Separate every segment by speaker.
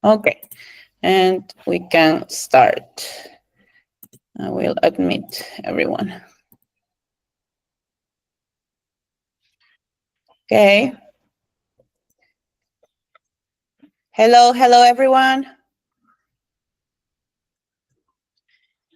Speaker 1: Okay, and we can start. I will admit everyone. Okay. Hello, hello everyone.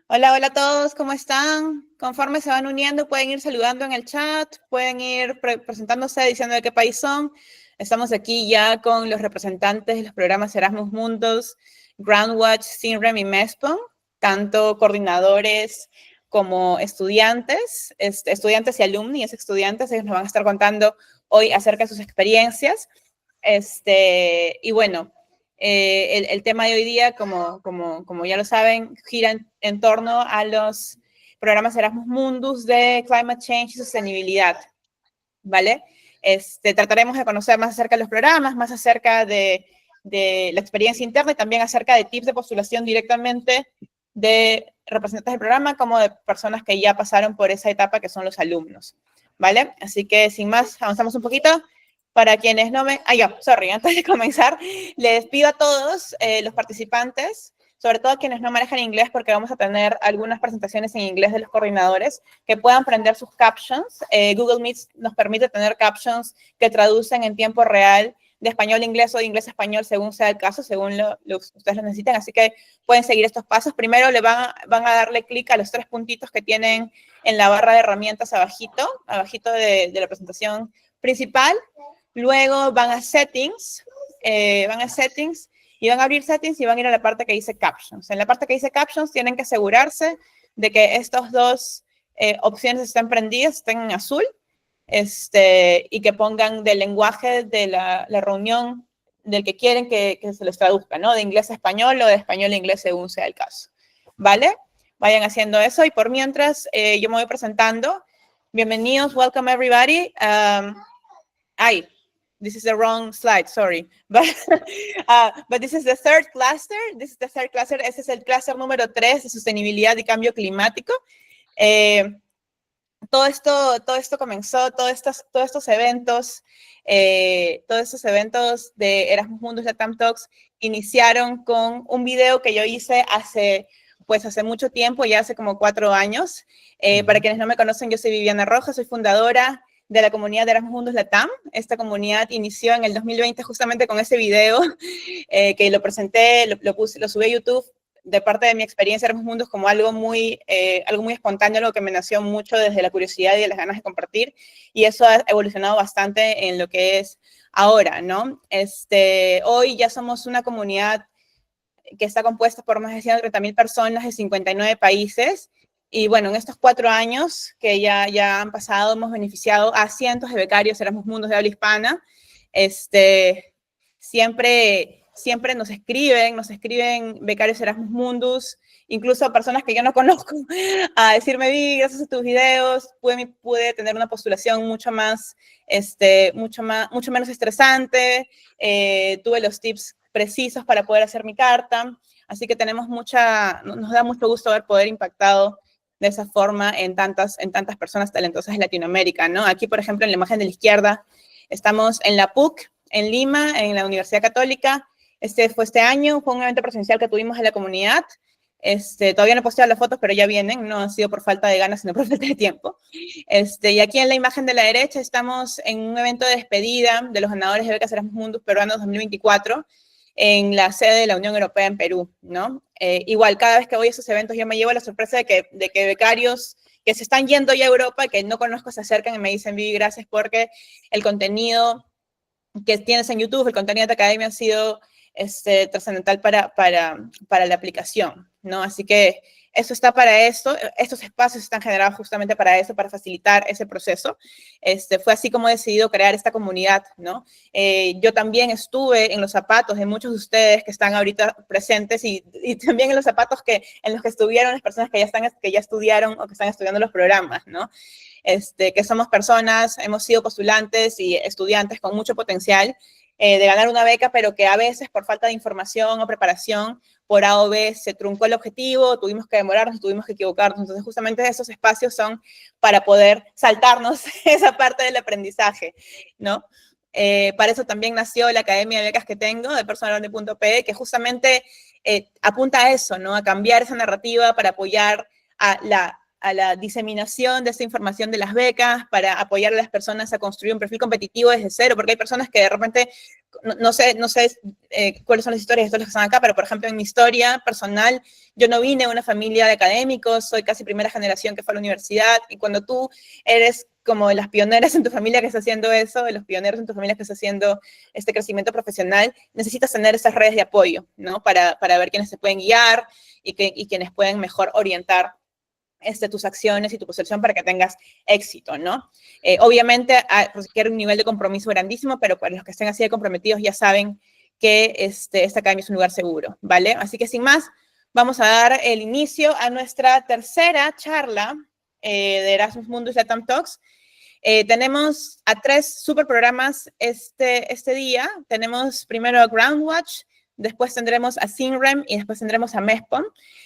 Speaker 1: Hola, hola a todos, ¿cómo están? Conforme se van uniendo, pueden ir saludando en el chat, pueden ir presentándose, diciendo de qué país son. Estamos aquí ya con los representantes de los programas Erasmus Mundus, Groundwater, SINREM y MESPOM, tanto coordinadores como estudiantes, estudiantes y alumni, es estudiantes, ellos nos van a estar contando hoy acerca de sus experiencias. Y bueno, el tema de hoy día, como ya lo saben, gira en torno a los programas Erasmus Mundus de Climate Change y Sostenibilidad, ¿vale? Trataremos de conocer más acerca de los programas, más acerca de la experiencia interna y también acerca de tips de postulación directamente de representantes del programa como de personas que ya pasaron por esa etapa que son los alumnos, ¿vale? Así que sin más, avanzamos un poquito. Para quienes no me... antes de comenzar, les pido a todos los participantes, sobre todo a quienes no manejan inglés, porque vamos a tener algunas presentaciones en inglés de los coordinadores, que puedan prender sus captions. Google Meet nos permite tener captions que traducen en tiempo real de español a inglés o de inglés a español, según sea el caso, según ustedes lo necesiten. Así que pueden seguir estos pasos. Primero van a darle clic a los 3 puntitos que tienen en la barra de herramientas abajito de la presentación principal. Luego van a Settings, y van a abrir Settings y van a ir a la parte que dice Captions. En la parte que dice Captions tienen que asegurarse de que estas dos opciones estén prendidas, estén en azul, y que pongan del lenguaje de la reunión del que quieren que se les traduzca, ¿no? De inglés a español o de español a inglés según sea el caso, ¿vale? Vayan haciendo eso y por mientras yo me voy presentando. Bienvenidos, welcome everybody. This is the wrong slide, sorry. But this is the third cluster. Ese es el cluster número 3 de sostenibilidad y cambio climático. Todo esto comenzó, todos estos eventos de Erasmus Mundus Latam Talks iniciaron con un video que yo hice hace mucho tiempo, ya hace como 4 años. Para quienes no me conocen, yo soy Viviana Rojas, soy fundadora de la comunidad de Erasmus Mundus Latam. Esta comunidad inició en el 2020 justamente con ese video que lo presenté, lo subí a YouTube de parte de mi experiencia Erasmus Mundus como algo muy espontáneo, algo que me nació mucho desde la curiosidad y de las ganas de compartir, y eso ha evolucionado bastante en lo que es ahora, ¿no? Hoy ya somos una comunidad que está compuesta por más de 130,000 personas de 59 países. Y bueno, en estos 4 años que ya han pasado, hemos beneficiado a cientos de becarios Erasmus Mundus de habla hispana. Siempre nos escriben becarios Erasmus Mundus, incluso personas que yo no conozco, a decirme, Vivi, gracias a tus videos, pude tener una postulación mucho menos estresante, tuve los tips precisos para poder hacer mi carta, así que nos da mucho gusto haber poder impactado de esa forma en tantas personas talentosas en Latinoamérica, ¿no? Aquí, por ejemplo, en la imagen de la izquierda, estamos en la PUC, en Lima, en la Universidad Católica. Fue este año, fue un evento presencial que tuvimos en la comunidad. Todavía no he posteado las fotos, pero ya vienen, no ha sido por falta de ganas, sino por falta de tiempo. Y aquí en la imagen de la derecha estamos en un evento de despedida de los ganadores de becas Erasmus Mundus peruanos 2024, en la sede de la Unión Europea en Perú, ¿no? Igual, cada vez que voy a esos eventos yo me llevo la sorpresa de que becarios que se están yendo ya a Europa, que no conozco, se acercan y me dicen, Vivi, gracias porque el contenido que tienes en YouTube, el contenido de academia ha sido trascendental para la aplicación, ¿no? Así que eso está para esto, estos espacios están generados justamente para eso, para facilitar ese proceso. Fue así como he decidido crear esta comunidad, ¿no? Yo también estuve en los zapatos de muchos de ustedes que están ahorita presentes y también en los zapatos en los que estuvieron las personas que ya estudiaron o que están estudiando los programas, ¿no? Que somos personas, hemos sido postulantes y estudiantes con mucho potencial de ganar una beca, pero que a veces por falta de información o preparación, por A o B, se truncó el objetivo, tuvimos que demorarnos, tuvimos que equivocarnos. Entonces, justamente esos espacios son para poder saltarnos esa parte del aprendizaje, ¿no? Para eso también nació la Academia de Becas que tengo, de personallearning.pe, que justamente apunta a eso, ¿no? A cambiar esa narrativa para apoyar a la diseminación de esta información de las becas, para apoyar a las personas a construir un perfil competitivo desde cero, porque hay personas que de repente, no sé cuáles son las historias de todos los que están acá, pero por ejemplo en mi historia personal, yo no vine de una familia de académicos, soy casi primera generación que fue a la universidad, y cuando tú eres como de las pioneras en tu familia que está haciendo eso, de los pioneros en tu familia que está haciendo este crecimiento profesional, necesitas tener esas redes de apoyo, ¿no? Para ver quiénes te pueden guiar y quienes pueden mejor orientar tus acciones y tu percepción para que tengas éxito, ¿no? Obviamente requiere un nivel de compromiso grandísimo, pero para los que estén así de comprometidos ya saben que esta academia es un lugar seguro, ¿vale? Así que sin más, vamos a dar el inicio a nuestra tercera charla de Erasmus Mundus Latam Talks. Tenemos a 3 super programas este día. Tenemos primero a Groundwatch, después tendremos a SINREM y después tendremos a MESPOM.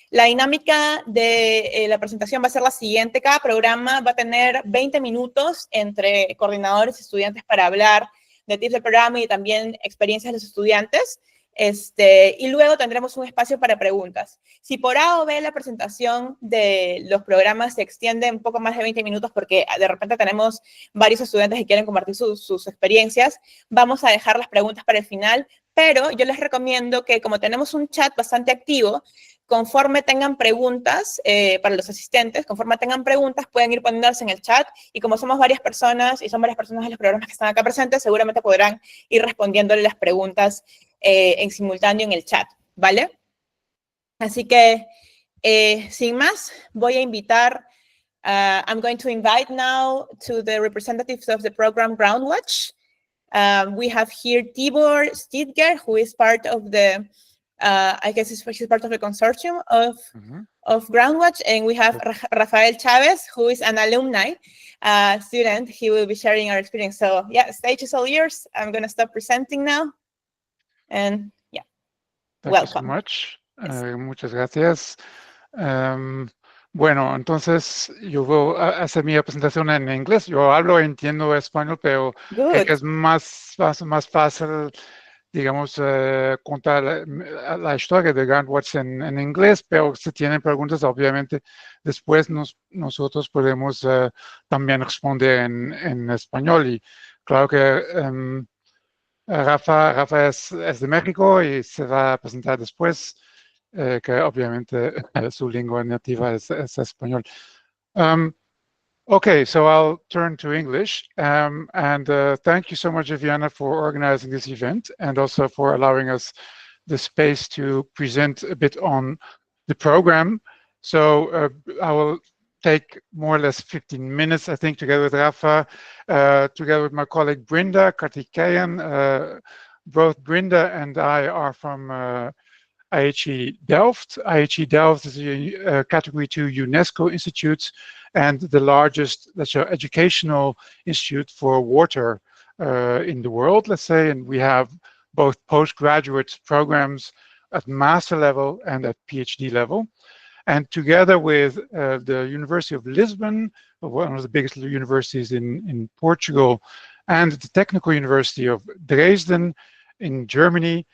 Speaker 1: La dinámica de la presentación va a ser la siguiente. Cada programa va a tener 20 minutos entre coordinadores y estudiantes para hablar de tips del programa y también experiencias de los estudiantes. Y luego tendremos un espacio para preguntas. Si por A o B la presentación de los programas se extiende un poco más de 20 minutos porque de repente tenemos varios estudiantes que quieren compartir sus experiencias, vamos a dejar las preguntas para el final, pero yo les recomiendo que como tenemos un chat bastante activo, conforme tengan preguntas para los asistentes, conforme tengan preguntas pueden ir poniéndolas en el chat y como somos varias personas y son varias personas de los programas que están acá presentes, seguramente podrán ir respondiéndole las preguntas en simultáneo en el chat, ¿vale? Así que, sin más, voy a invitar, I'm going to invite now to the representatives of the program Groundwatch. We have here Tibor Stidger, who is part of the, I guess he's part of the consortium of Groundwatch, and we have Rafael Chavez, who is an alumni student. He will be sharing our experience. So yeah, stage is all yours. I'm going to stop presenting now. And yeah,
Speaker 2: Thank you so much. Muchas gracias. Bueno, entonces yo voy a hacer mi presentación en inglés. Yo hablo, entiendo español, pero creo que es más fácil, digamos, contar la historia de Groundwatch en inglés, pero si tienen preguntas, obviamente, después nosotros podemos también responder en español. Y claro que Rafa es de México y se va a presentar después, que obviamente su lengua nativa es español. Okay, so I'll turn to English. And thank you so much, Viviana, for organizing this event and also for allowing us the space to present a bit on the program. So I will take more or less 15 minutes, I think, together with Rafa, together with my colleague Brinda Kartikeyan. Both Brinda and I are from IHE Delft. IHE Delft is a Category 2 UNESCO institute and the largest, let's say, educational institute for water in the world, let's say, and we have both postgraduate programs at master level and at PhD level. And together with the University of Lisbon, one of the biggest universities in Portugal, and the Technical University of Dresden in Germany,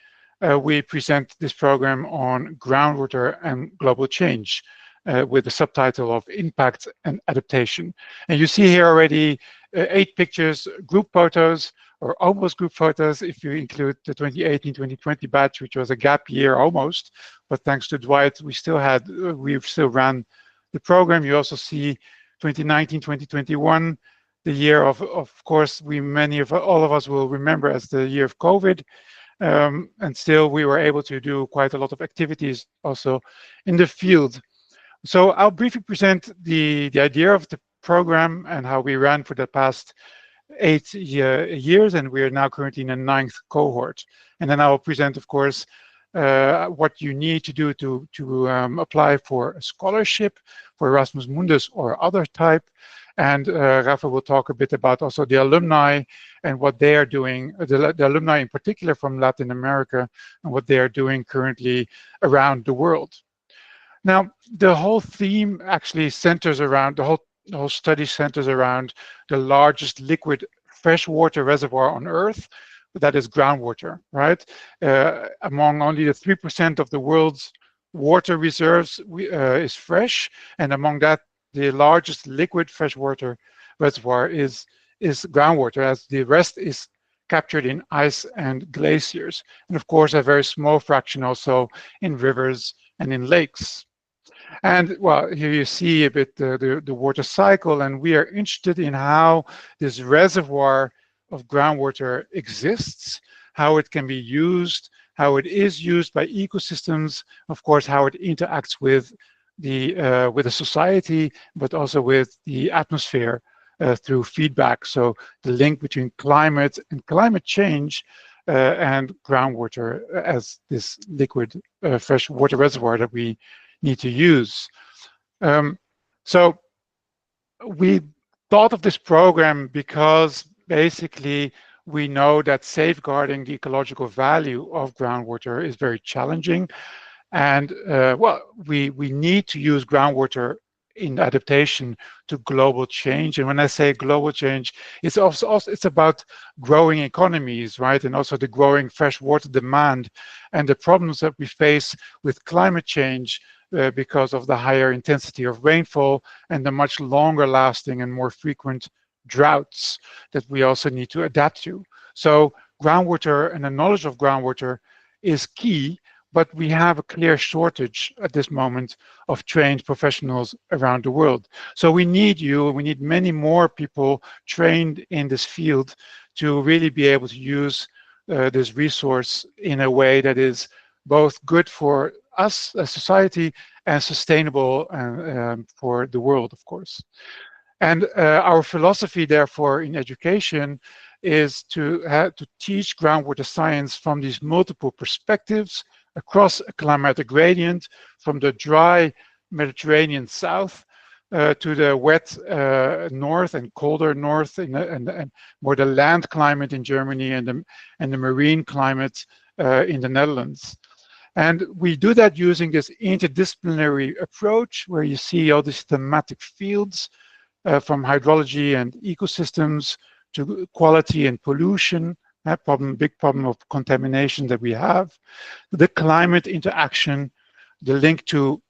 Speaker 2: we present this program on groundwater and global change with the subtitle of Impact and Adaptation. And you see here already 8 pictures, group photos, or almost group photos if you include the 2018-2020 batch, which was a gap year almost. But thanks to Dwight, we still ran the program. You also see 2019-2021, the year of course, all of us will remember as the year of COVID. And still we were able to do quite a lot of activities also in the field. So I'll briefly present the idea of the program and how we ran for the past 8 years, and we are now currently in a 9th cohort. And then I will present, of course, what you need to do to apply for a scholarship for Erasmus Mundus or other type. And Rafa will talk a bit about also the alumni and what they are doing, the alumni in particular from Latin America, and what they are doing currently around the world. Now, the whole theme actually centers around, the whole study centers around the largest liquid freshwater reservoir on Earth, that is groundwater, right? Among only the 3% of the world's water reserves is fresh, and among that, the largest liquid freshwater reservoir is groundwater, as the rest is captured in ice and glaciers. And of course, a very small fraction also in rivers and in lakes. And well, here you see a bit the water cycle, and we are interested in how this reservoir of groundwater exists, how it can be used, how it is used by ecosystems, of course, how it interacts with the society, but also with the atmosphere through feedback. So the link between climate and climate change and groundwater as this liquid fresh water reservoir that we need to use. So we thought of this program because basically we know that safeguarding the ecological value of groundwater is very challenging. And well, we need to use groundwater in adaptation to global change. And when I say global change, it's also it's about growing economies, right? And also the growing fresh water demand and the problems that we face with climate change because of the higher intensity of rainfall and the much longer lasting and more frequent droughts that we also need to adapt to. So groundwater and the knowledge of groundwater is key, but we have a clear shortage at this moment of trained professionals around the world. So we need many more people trained in this field to really be able to use this resource in a way that is both good for us as society and sustainable for the world, of course. And our philosophy, therefore, in education is to teach groundwater science from these multiple perspectives across a climatic gradient, from the dry Mediterranean south to the wet north and colder north, and more the land climate in Germany and the marine climate in the Netherlands. And we do that using this interdisciplinary approach where you see all these thematic fields from hydrology and ecosystems to quality and pollution, that big problem of contamination that we have, the climate interaction, the link to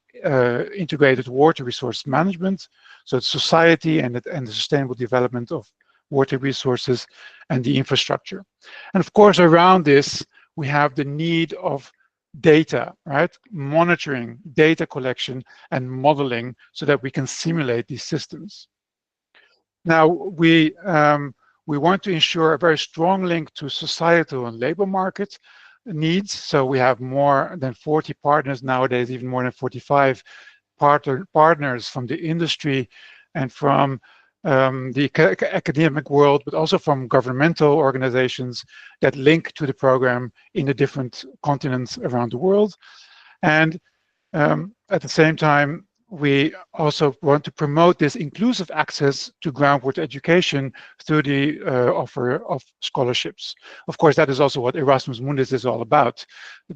Speaker 2: integrated water resource management, so it's society and the sustainable development of water resources and the infrastructure. And of course, around this, we have the need of data, right? Monitoring, data collection, and modeling so that we can simulate these systems. Now, we want to ensure a very strong link to societal and labor market needs. So we have more than 40 partners nowadays, even more than 45 partners from the industry and from the academic world, but also from governmental organizations that link to the program in the different continents around the world. And at the same time, we also want to promote this inclusive access to groundwater education through the offer of scholarships. Of course, that is also what Erasmus Mundus is all about,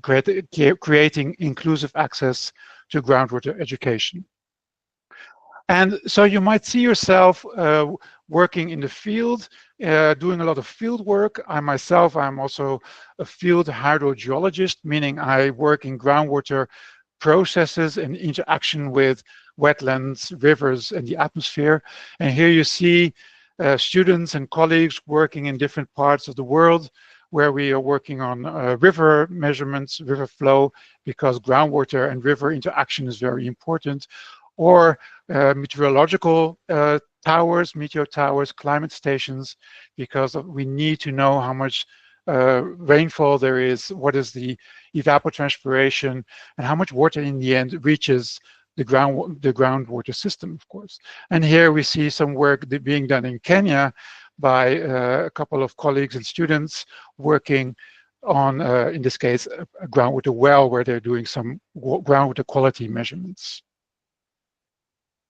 Speaker 2: creating inclusive access to groundwater education. And so you might see yourself working in the field, doing a lot of field work. I myself, I'm also a field hydrogeologist, meaning I work in groundwater processes and interaction with wetlands, rivers, and the atmosphere. And here you see students and colleagues working in different parts of the world where we are working on river measurements, river flow, because groundwater and river interaction is very important, or meteorological towers, meteor towers, climate stations, because we need to know how much rainfall there is, what is the evapotranspiration, and how much water in the end reaches the groundwater system, of course. And here we see some work being done in Kenya by a couple of colleagues and students working on, in this case, a groundwater well where they're doing some groundwater quality measurements.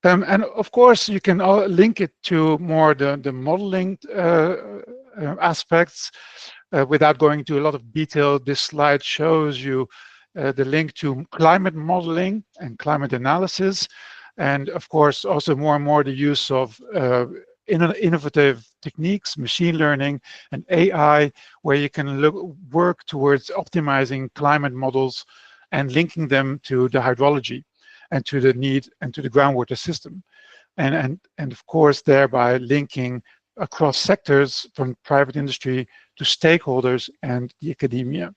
Speaker 2: And of course, you can link it to more the modeling aspects. Without going into a lot of detail, this slide shows you the link to climate modeling and climate analysis. And of course, also more and more the use of innovative techniques, machine learning and AI, where you can work towards optimizing climate models and linking them to the hydrology and to the need and to the groundwater system. And of course, thereby linking across sectors from private industry to stakeholders and the academia.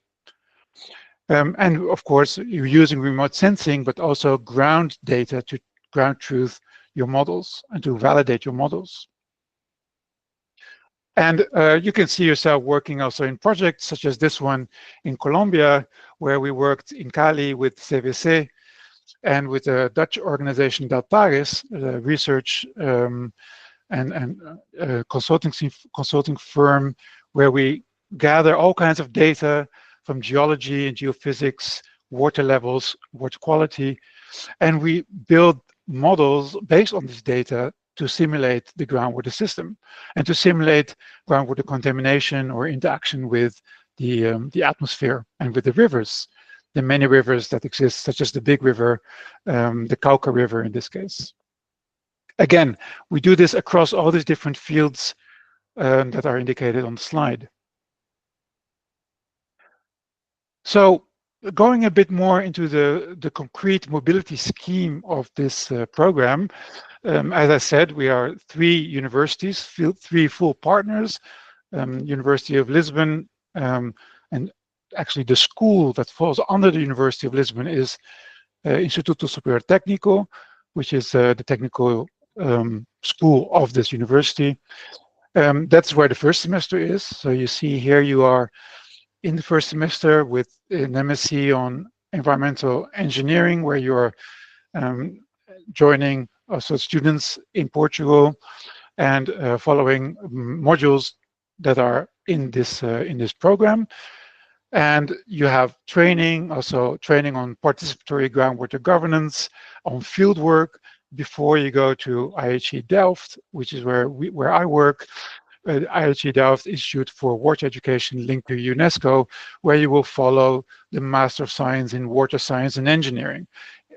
Speaker 2: And of course, you're using remote sensing, but also ground data to ground truth your models and to validate your models. And you can see yourself working also in projects such as this one in Colombia, where we worked in Cali with CVC and with a Dutch organization Deltares, research and consulting firm, where we gather all kinds of data from geology and geophysics, water levels, water quality, and we build models based on this data to simulate the groundwater system and to simulate groundwater contamination or interaction with the atmosphere and with the rivers, the many rivers that exist, such as the big river, the Cauca River in this case. Again, we do this across all these different fields that are indicated on the slide. So going a bit more into the concrete mobility scheme of this program, as I said, we are 3 universities, 3 full partners, University of Lisbon, and actually the school that falls under the University of Lisbon is Instituto Superior Técnico, which is the technical school of this university. That's where the first semester is. So you see here you are in the first semester with an MSc on environmental engineering, where you're joining also students in Portugal and following modules that are in this program. And you have training, also training on participatory groundwater governance, on field work, before you go to IHE Delft, which is where I work. IHE Delft Institute for Water Education linked to UNESCO, where you will follow the Master of Science in Water Science and Engineering.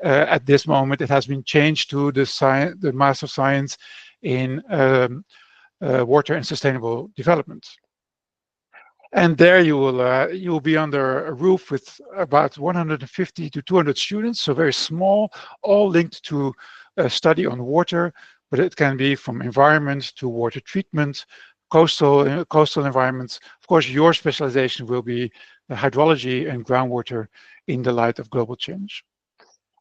Speaker 2: At this moment, it has been changed to the Master of Science in Water and Sustainable Development. And there you will be under a roof with about 150 to 200 students, so very small, all linked to a study on water, but it can be from environment to water treatment, coastal environments. Of course, your specialization will be hydrology and groundwater in the light of global change.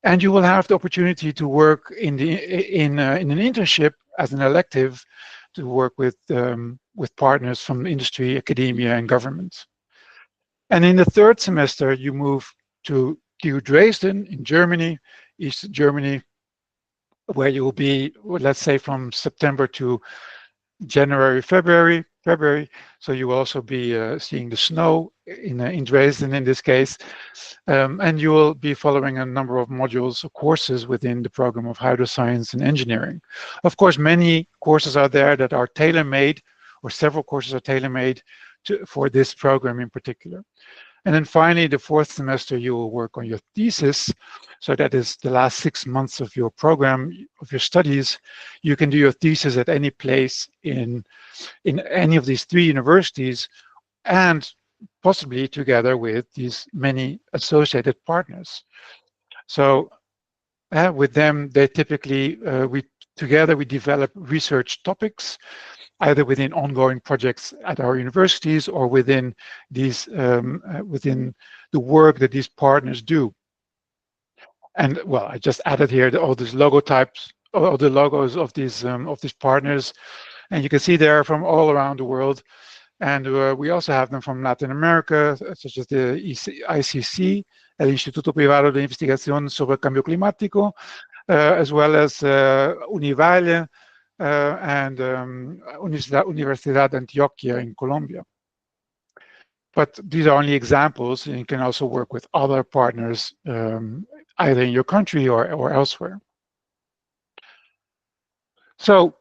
Speaker 2: And you will have the opportunity to work in an internship as an elective, to work with partners from industry, academia, and government. And in the third semester, you move to TU Dresden in Germany, East Germany, where you will be, let's say, from September to January, February. So you will also be seeing the snow in Dresden in this case. And you will be following a number of modules or courses within the program of hydroscience and engineering. Of course, many courses are there that are tailor-made, or several courses are tailor-made for this program in particular. And then finally, the fourth semester, you will work on your thesis. So that is the last 6 months of your program, of your studies. You can do your thesis at any place in any of these 3 universities, and possibly together with these many associated partners. So with them, they typically, we develop research topics, either within ongoing projects at our universities or within these within the work that these partners do. And well, I just added here all these logo types, all the logos of these partners, and you can see they are from all around the world. And we also have them from Latin America, such as the ICC, el Instituto Privado de Investigación sobre Cambio Climático, as well as Univalle, and Universidad de Antioquia in Colombia. But these are only examples, and you can also work with other partners, either in your country or elsewhere. So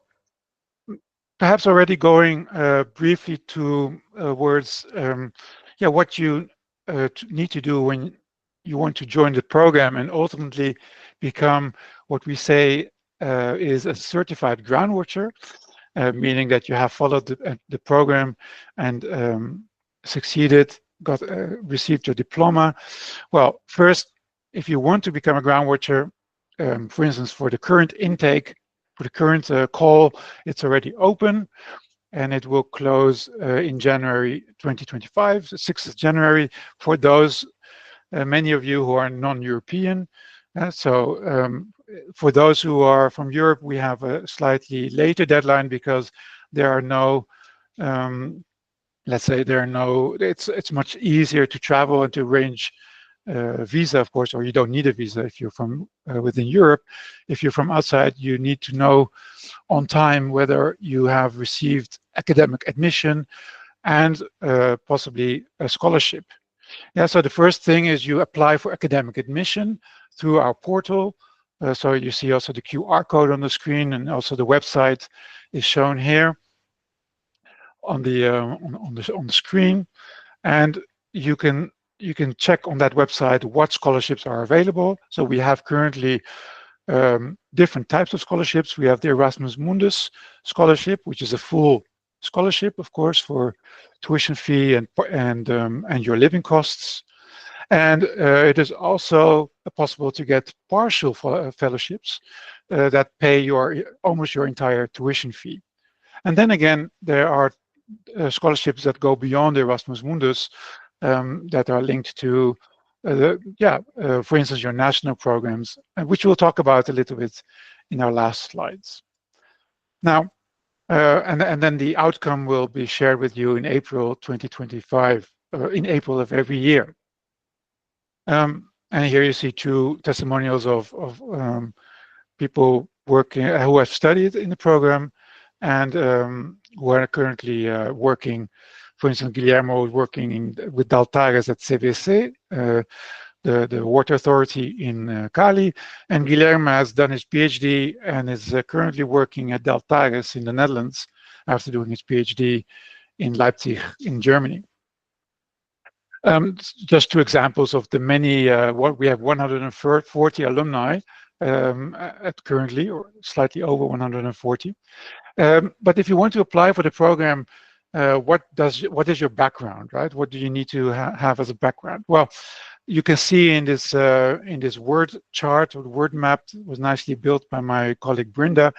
Speaker 2: perhaps already going briefly towards what you need to do when you want to join the program and ultimately become what we say is a certified groundwater. meaning that you have followed the program and succeeded, received your diploma. Well, first, if you want to become a groundwater, for instance, for the current intake, for the current call, it's already open, and it will close in January 2025, 6th of January, for those, many of you who are non-European. For those who are from Europe, we have a slightly later deadline because there are no, let's say it's much easier to travel and to arrange visa, of course, or you don't need a visa if you're from within Europe. If you're from outside, you need to know on time whether you have received academic admission and possibly a scholarship. Yeah, so the first thing is you apply for academic admission through our portal. So you see also the QR code on the screen, and also the website is shown here on the screen, and you can check on that website what scholarships are available. So we have currently different types of scholarships. We have the Erasmus Mundus scholarship, which is a full scholarship, of course, for tuition fee and your living costs. And it is also possible to get partial fellowships that pay almost your entire tuition fee. And then again, there are scholarships that go beyond Erasmus Mundus that are linked to, for instance, your national programs, which we'll talk about a little bit in our last slides. Now, and then the outcome will be shared with you in April 2025, in April of every year. And here you see two testimonials of people working who have studied in the program and who are currently working. For instance, Guillermo is working with Daltares at CBC, the water authority in Cali, and Guillermo has done his PhD and is currently working at Daltares in the Netherlands after doing his PhD in Leipzig in Germany. Just two examples of the many, we have 140 alumni currently, or slightly over 140. But if you want to apply for the program, what is your background, right? What do you need to have as a background? Well, you can see in this word chart, or the word map, was nicely built by my colleague Brenda,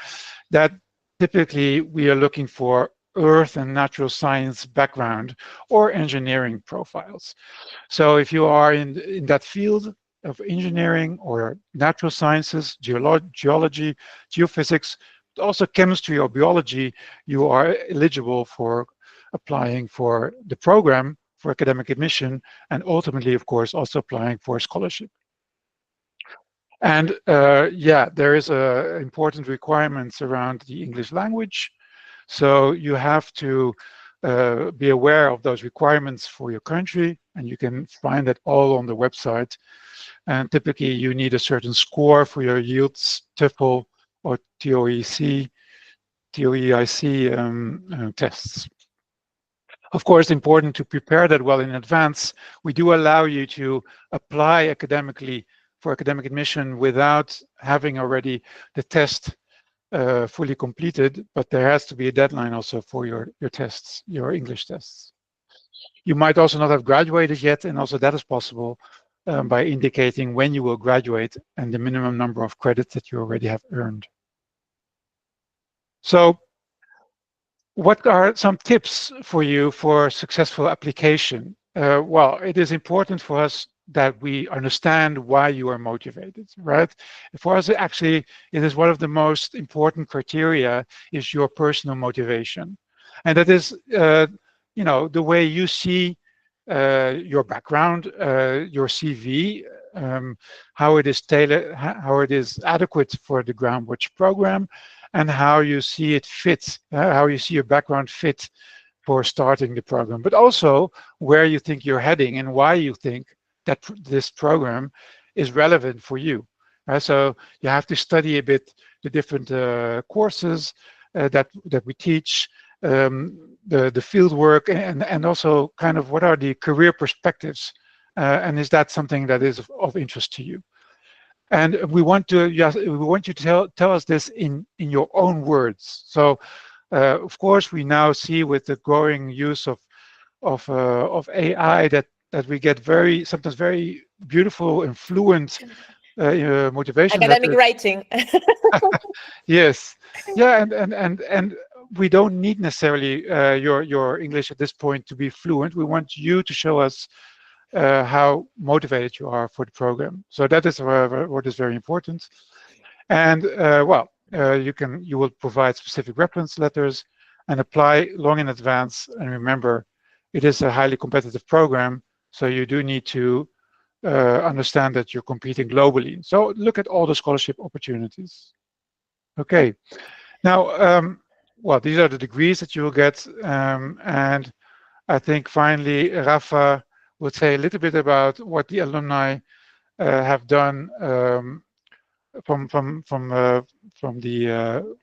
Speaker 2: that typically we are looking for earth and natural science background or engineering profiles. So if you are in that field of engineering or natural sciences, geology, geophysics, also chemistry or biology, you are eligible for applying for the program for academic admission, and ultimately, of course, also applying for a scholarship. And there is important requirements around the English language. So you have to be aware of those requirements for your country, and you can find that all on the website. And typically you need a certain score for your IELTS, TOEFL, or TOEIC tests. Of course, important to prepare that well in advance. We do allow you to apply academically for academic admission without having already the test fully completed, but there has to be a deadline also for your tests, your English tests. You might also not have graduated yet, and also that is possible by indicating when you will graduate and the minimum number of credits that you already have earned. So what are some tips for you for successful application? Well, it is important for us that we understand why you are motivated, right? For us, actually, it is one of the most important criteria is your personal motivation. And that is, the way you see your background, your CV, how it is tailored, how it is adequate for the Groundwater program, and how you see it fit, how you see your background fit for starting the program, but also where you think you're heading and why you think that this program is relevant for you. So you have to study a bit the different courses that we teach, the field work, and also kind of what are the career perspectives, and is that something that is of interest to you? And we want you to tell us this in your own words. So Of course, we now see with the growing use of AI that we get sometimes very beautiful and fluent motivation
Speaker 1: Academic
Speaker 2: letters.
Speaker 1: writing.
Speaker 2: Yes, yeah, and we don't need necessarily your English at this point to be fluent. We want you to show us how motivated you are for the program. So that is what is very important. And well, you will provide specific reference letters and apply long in advance. And remember, it is a highly competitive program, so you do need to understand that you're competing globally. So look at all the scholarship opportunities. Okay, now, well, these are the degrees that you will get, and I think finally Rafa will say a little bit about what the alumni have done from the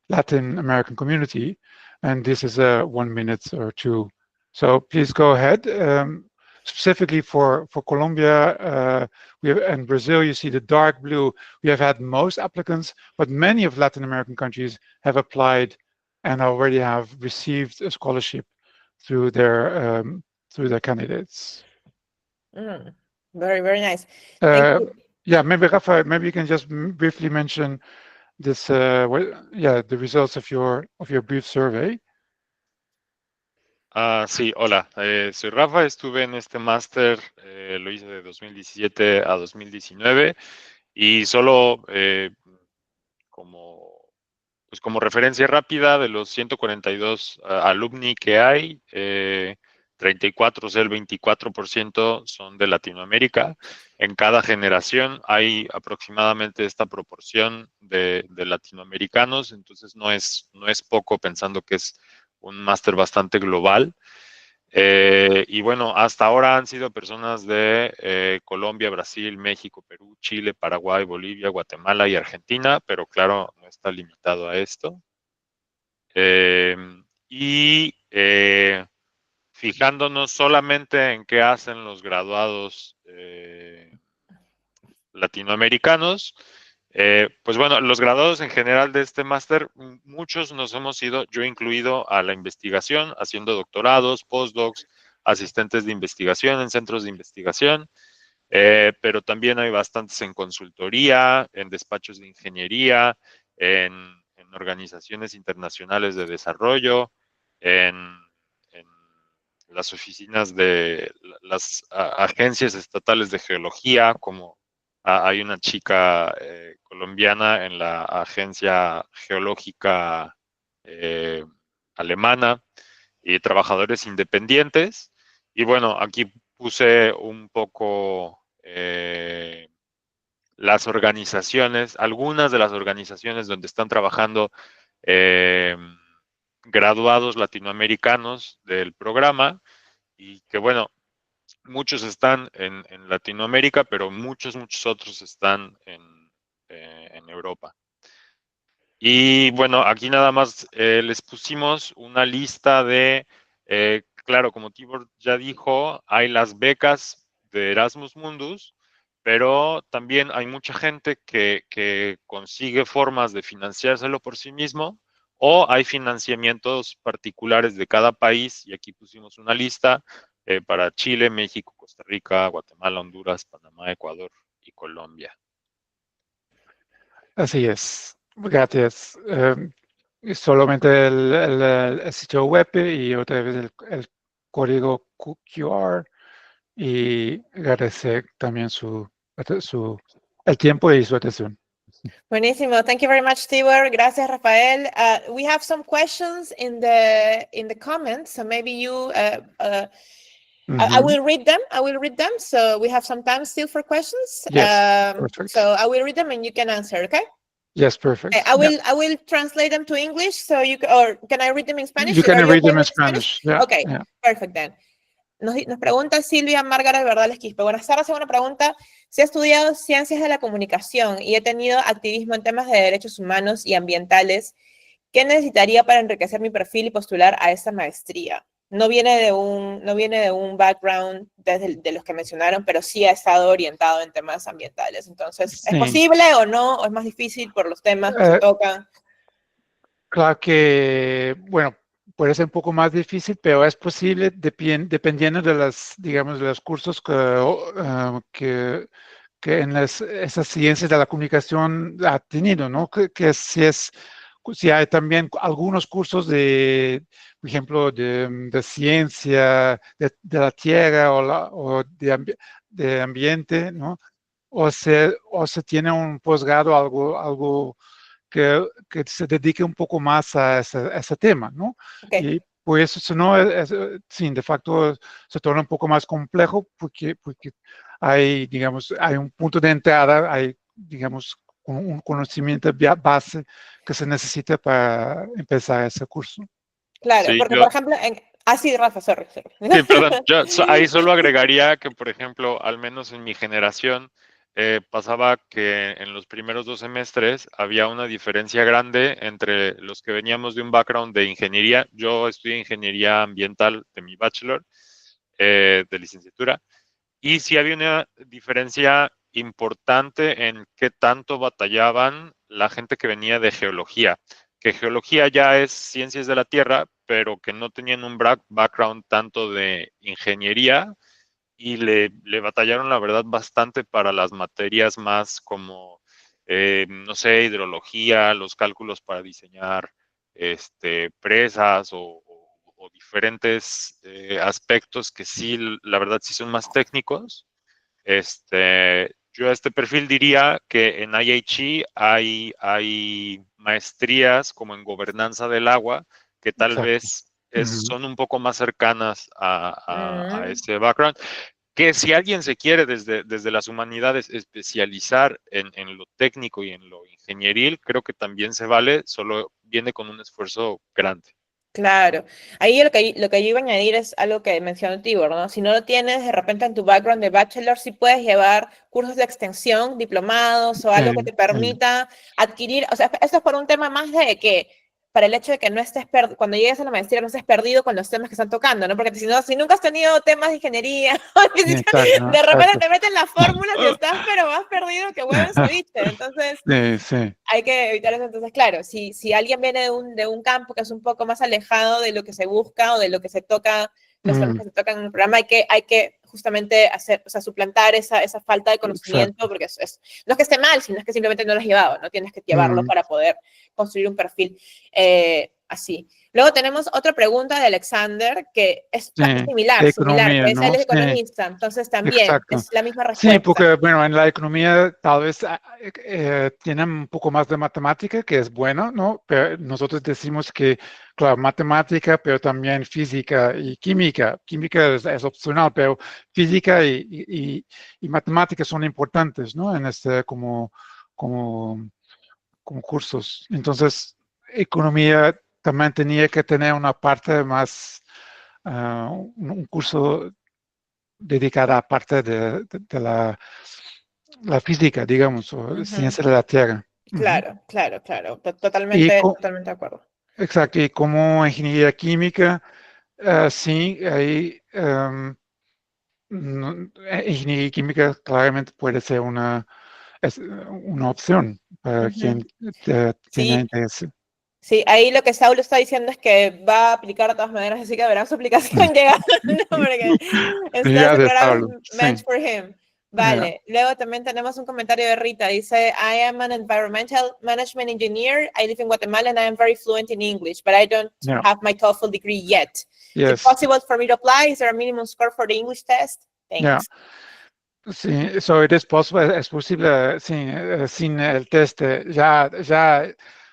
Speaker 2: Latin American community, and this is 1 minute or two. So please go ahead. Specifically for Colombia and Brazil, you see the dark blue. We have had most applicants, but many of Latin American countries have applied and already have received a scholarship through their candidates.
Speaker 1: Very, very nice. Thank you.
Speaker 2: Yeah, maybe Rafa, maybe you can just briefly mention this. The results of your brief survey.
Speaker 3: Sí, hola, soy Rafa, estuve en este máster, lo hice de 2017 a 2019 y solo como referencia rápida de los 142 alumni que hay, 34, o sea, el 24% son de Latinoamérica. En cada generación hay aproximadamente esta proporción de latinoamericanos, entonces no es poco pensando que es un máster bastante global. Y bueno, hasta ahora han sido personas de Colombia, Brasil, México, Perú, Chile, Paraguay, Bolivia, Guatemala y Argentina, pero claro, no está limitado a esto. Fijándonos solamente en qué hacen los graduados latinoamericanos, pues bueno, los graduados en general de este máster, muchos nos hemos ido, yo incluido, a la investigación, haciendo doctorados, postdocs, asistentes de investigación en centros de investigación, pero también hay bastantes en consultoría, en despachos de ingeniería, en organizaciones internacionales de desarrollo, en las oficinas de las agencias estatales de geología, como hay una chica colombiana en la agencia geológica alemana, y trabajadores independientes. Y bueno, aquí puse un poco las organizaciones, algunas de las organizaciones donde están trabajando graduados latinoamericanos del programa, y que bueno, muchos están en Latinoamérica, pero muchos otros están en Europa. Y bueno, aquí nada más les pusimos una lista de, claro, como Tibor ya dijo, hay las becas de Erasmus Mundus, pero también hay mucha gente que consigue formas de financiárselo por sí mismo, o hay financiamientos particulares de cada país, y aquí pusimos una lista para Chile, México, Costa Rica, Guatemala, Honduras, Panamá, Ecuador y Colombia.
Speaker 2: Así es, gracias. Solamente el sitio web y otra vez el código QR, y agradecer también el tiempo y su atención.
Speaker 1: Buenísimo. Thank you very much, Tibor. Gracias, Rafael. We have some questions in the comments, so maybe you. I will read them. So we have some time still for questions.
Speaker 2: Yes, perfect.
Speaker 1: So I will read them and you can answer. Okay.
Speaker 2: Yes, perfect.
Speaker 1: I will translate them to English, so or can I read them in Spanish?
Speaker 2: You can read them in Spanish. Yeah.
Speaker 1: Okay, yeah. Perfect then. Nos pregunta Silvia Márgara Verdales Quispe. Buenas tardes, una pregunta. Si he estudiado ciencias de la comunicación y he tenido activismo en temas de derechos humanos y ambientales, ¿qué necesitaría para enriquecer mi perfil y postular a esta maestría? No viene de un background de los que mencionaron, pero sí ha estado orientado en temas ambientales. Entonces, ¿es posible o no? ¿O es más difícil por los temas que se tocan?
Speaker 2: Claro que, bueno, puede ser un poco más difícil, pero es posible dependiendo de digamos, de los cursos que en esas ciencias de la comunicación ha tenido, ¿no? Que si hay también algunos cursos por ejemplo, de ciencia de la tierra o de ambiente, ¿no? O se tiene un posgrado, algo que se dedique un poco más a ese tema, ¿no?
Speaker 1: Okay.
Speaker 2: Y pues, si no, sí, de facto se torna un poco más complejo porque hay, digamos, hay un punto de entrada, hay, digamos, un conocimiento base que se necesita para empezar ese curso.
Speaker 1: Claro,
Speaker 3: Sí,
Speaker 1: porque por ejemplo, sí, Rafa, sorry.
Speaker 3: sí, perdón, yo ahí solo agregaría que, por ejemplo, al menos en mi generación, pasaba que en los primeros 2 semestres había una diferencia grande entre los que veníamos de un background de ingeniería. Yo estudié ingeniería ambiental de mi bachelor, de licenciatura, y sí había una diferencia importante en qué tanto batallaban la gente que venía de geología, que geología ya es ciencias de la tierra, pero que no tenían un background tanto de ingeniería y le batallaron, la verdad, bastante para las materias más como, no sé, hidrología, los cálculos para diseñar presas o diferentes aspectos que sí, la verdad, sí son más técnicos. Yo a este perfil diría que en IHE hay maestrías como en gobernanza del agua que tal
Speaker 2: Exacto.
Speaker 3: vez son un poco más cercanas a ese background, que si alguien se quiere desde las humanidades especializar en lo técnico y en lo ingenieril, creo que también se vale, solo viene con un esfuerzo grande.
Speaker 1: Claro, ahí lo que yo iba a añadir es algo que mencionó Tibor, ¿no? Si no lo tienes de repente en tu background de bachelor, sí puedes llevar cursos de extensión, diplomados o algo que te
Speaker 2: Sí,
Speaker 1: permita adquirir, o sea, esto es por un tema más de que, para el hecho de que no estés cuando llegues a la maestría no estés perdido con los temas que están tocando, ¿no? Porque si no, si nunca has tenido temas de ingeniería,
Speaker 2: exacto,
Speaker 1: de repente
Speaker 2: exacto.
Speaker 1: te meten las fórmulas y estás pero más perdido que huevo en ceviche, entonces
Speaker 2: Sí, sí.
Speaker 1: hay que evitar eso. Entonces, claro, si alguien viene de un campo que es un poco más alejado de lo que se busca o de lo que se toca, los temas que se tocan en el programa, hay que justamente hacer, o sea, suplantar esa falta de conocimiento,
Speaker 2: Exacto.
Speaker 1: porque no es que esté mal, sino es que simplemente no lo has llevado, ¿no? Tienes que llevarlo para poder construir un perfil así. Luego tenemos otra pregunta de Alexander, que es
Speaker 2: Sí,
Speaker 1: similar,
Speaker 2: economía,
Speaker 1: que es él
Speaker 2: ¿no?
Speaker 1: es
Speaker 2: Sí,
Speaker 1: economista, entonces también
Speaker 2: exacto.
Speaker 1: es la misma
Speaker 2: Sí,
Speaker 1: respuesta.
Speaker 2: porque, bueno, en la economía tal vez tienen un poco más de matemática, que es bueno, ¿no? Pero nosotros decimos que, claro, matemática, pero también física y química. Química es opcional, pero física y matemática son importantes, ¿no? Como, como cursos. Entonces, economía también tenía que tener una parte más, un curso dedicada a parte de la física, digamos, o ciencia de la Tierra.
Speaker 1: Claro, claro, claro,
Speaker 2: Y
Speaker 1: totalmente, totalmente de acuerdo.
Speaker 2: exacto, y como ingeniería química, sí, hay ingeniería química claramente puede ser una opción para quien tenga
Speaker 1: Sí,
Speaker 2: interés.
Speaker 1: sí, ahí lo que Saulo está diciendo es que va a aplicar de todas maneras, así que verán su aplicación llegando, porque
Speaker 2: Ya
Speaker 1: este
Speaker 2: de
Speaker 1: programa
Speaker 2: Pablo,
Speaker 1: es meant
Speaker 2: sí.
Speaker 1: for him.
Speaker 2: Ya,
Speaker 1: Vale, luego también tenemos un comentario de Rita, dice, I am an environmental management engineer, I live in Guatemala and I am very fluent in English, but I don't
Speaker 2: ya,
Speaker 1: have my TOEFL degree yet. Is it
Speaker 2: yes,
Speaker 1: possible for me to apply? Is there a minimum score for the English test?
Speaker 2: ya.
Speaker 1: Thanks.
Speaker 2: Sí, so it is possible, es posible sin el test, ya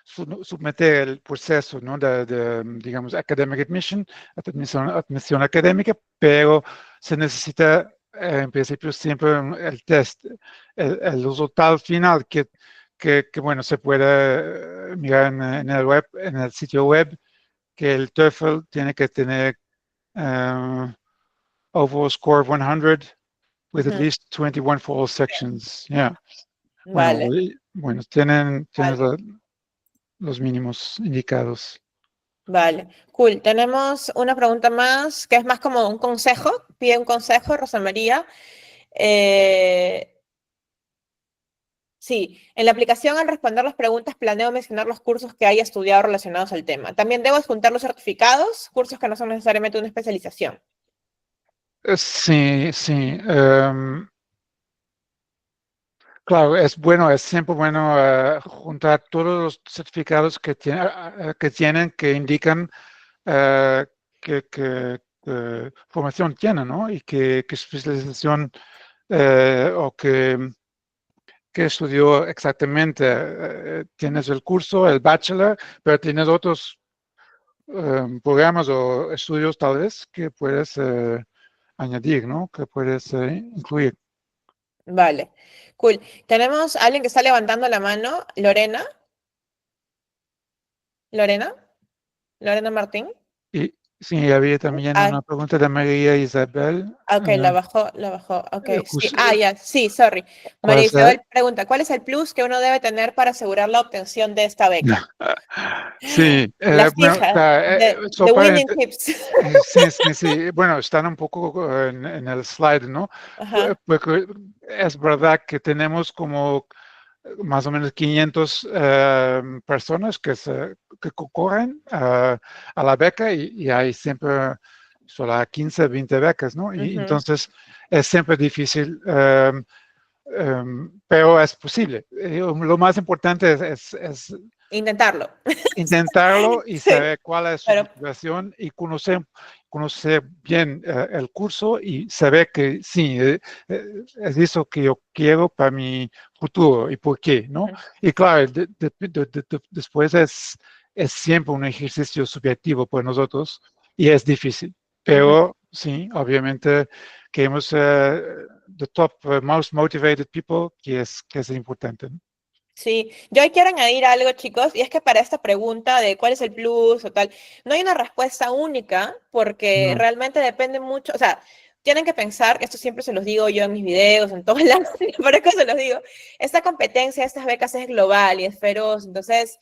Speaker 2: someter el proceso, ¿no? digamos, academic admission, admisión académica, pero se necesita, en principio, siempre el test, el resultado final bueno, se puede mirar en el web, en el sitio web, que el TOEFL tiene que tener overall score 100 with at least 21 for all sections. Yeah.
Speaker 1: Vale,
Speaker 2: Bueno, tienen
Speaker 1: vale.
Speaker 2: los mínimos indicados.
Speaker 1: Vale, cool. Tenemos una pregunta más que es más como un consejo. Pide un consejo, Rosa María. Sí, Sí, en la aplicación al responder las preguntas planeo mencionar los cursos que haya estudiado relacionados al tema. También debo adjuntar los certificados, cursos que no son necesariamente una especialización.
Speaker 2: Sí, sí. Claro, es siempre bueno juntar todos los certificados que tienen, que indican qué formación tienen, ¿no? Y qué especialización o qué estudió exactamente. Tienes el curso, el bachelor, pero tienes otros programas o estudios tal vez que puedes añadir, ¿no? Que puedes incluir.
Speaker 1: Vale, cool. Tenemos a alguien que está levantando la mano, Lorena. Lorena, Lorena Martín.
Speaker 2: Y sí, había también
Speaker 1: Ah,
Speaker 2: una pregunta de María Isabel.
Speaker 1: ok, la bajó. Ok, sí.
Speaker 2: Pues,
Speaker 1: Ya, sí, sorry.
Speaker 2: ¿cuál
Speaker 1: María
Speaker 2: es la-
Speaker 1: Isabel pregunta, ¿cuál es el plus que uno debe tener para asegurar la obtención de esta beca?
Speaker 2: Sí,
Speaker 1: La
Speaker 2: bueno,
Speaker 1: fija,
Speaker 2: so
Speaker 1: the
Speaker 2: para
Speaker 1: winning tips.
Speaker 2: sí, sí, sí. Bueno, están un poco en el slide, ¿no?
Speaker 1: Ajá,
Speaker 2: Porque es verdad que tenemos como más o menos 500 personas que concurren a la beca y hay siempre solo 15, 20 becas, ¿no? Y
Speaker 1: ujú.
Speaker 2: entonces es siempre difícil, pero es posible. Lo más importante es
Speaker 1: Intentarlo.
Speaker 2: intentarlo y
Speaker 1: Sí,
Speaker 2: saber cuál es su
Speaker 1: pero
Speaker 2: motivación y conocer bien el curso y saber que sí, es eso que yo quiero para mi futuro y por qué, ¿no?
Speaker 1: ujú,
Speaker 2: Y claro, después es siempre un ejercicio subjetivo para nosotros y es difícil,
Speaker 1: ujú.
Speaker 2: pero sí, obviamente queremos the top most motivated people, que es importante, ¿no?
Speaker 1: Sí, yo ahí quiero añadir algo, chicos, y es que para esta pregunta de cuál es el plus o tal, no hay una respuesta única porque
Speaker 2: No,
Speaker 1: realmente depende mucho, o sea, tienen que pensar, esto siempre se los digo yo en mis videos, en todos lados, por eso se los digo, esta competencia, estas becas es global y es feroz, entonces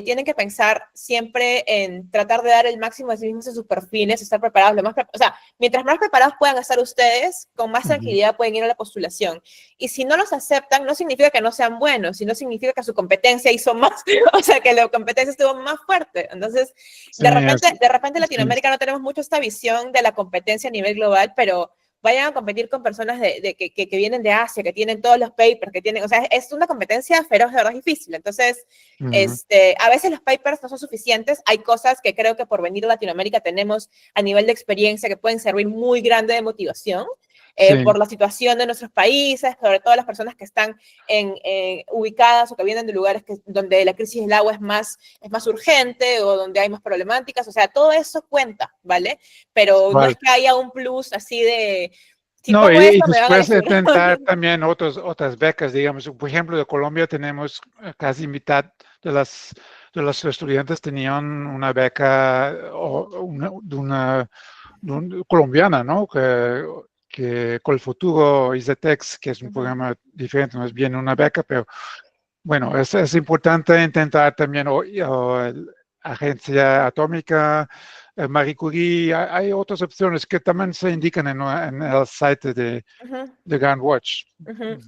Speaker 1: tienen que pensar siempre en tratar de dar el máximo de sí mismos en sus perfiles, estar preparados, o sea, mientras más preparados puedan estar ustedes, con más tranquilidad pueden ir a la postulación. Y si no los aceptan, no significa que no sean buenos, sino significa que su competencia hizo más, o sea, que la competencia estuvo más fuerte. Entonces,
Speaker 2: sí,
Speaker 1: de repente en
Speaker 2: sí,
Speaker 1: Latinoamérica no tenemos mucho esta visión de la competencia a nivel global, pero vayan a competir con personas que vienen de Asia, que tienen todos los papers, que tienen, o sea, es una competencia feroz, de verdad difícil. Entonces, a veces los papers no son suficientes. Hay cosas que creo que por venir a Latinoamérica tenemos a nivel de experiencia que pueden servir muy grande de motivación.
Speaker 2: sí.
Speaker 1: Por la situación de nuestros países, sobre todo las personas que están ubicadas o que vienen de lugares donde la crisis del agua es más urgente o donde hay más problemáticas, o sea, todo eso cuenta, ¿vale? Pero no es
Speaker 2: Vale.
Speaker 1: que haya un plus así de, si
Speaker 2: No,
Speaker 1: pongo
Speaker 2: y
Speaker 1: esto me van a
Speaker 2: después
Speaker 1: elegir.
Speaker 2: intentar también otras becas, digamos. Por ejemplo, de Colombia tenemos casi mitad de los estudiantes tenían una beca colombiana, ¿no? Que con el futuro ICETEX, que es un programa diferente, no es bien una beca, pero bueno, es importante intentar también, Agencia Atómica, Marie Curie, hay otras opciones que también se indican en el site de Groundwatch.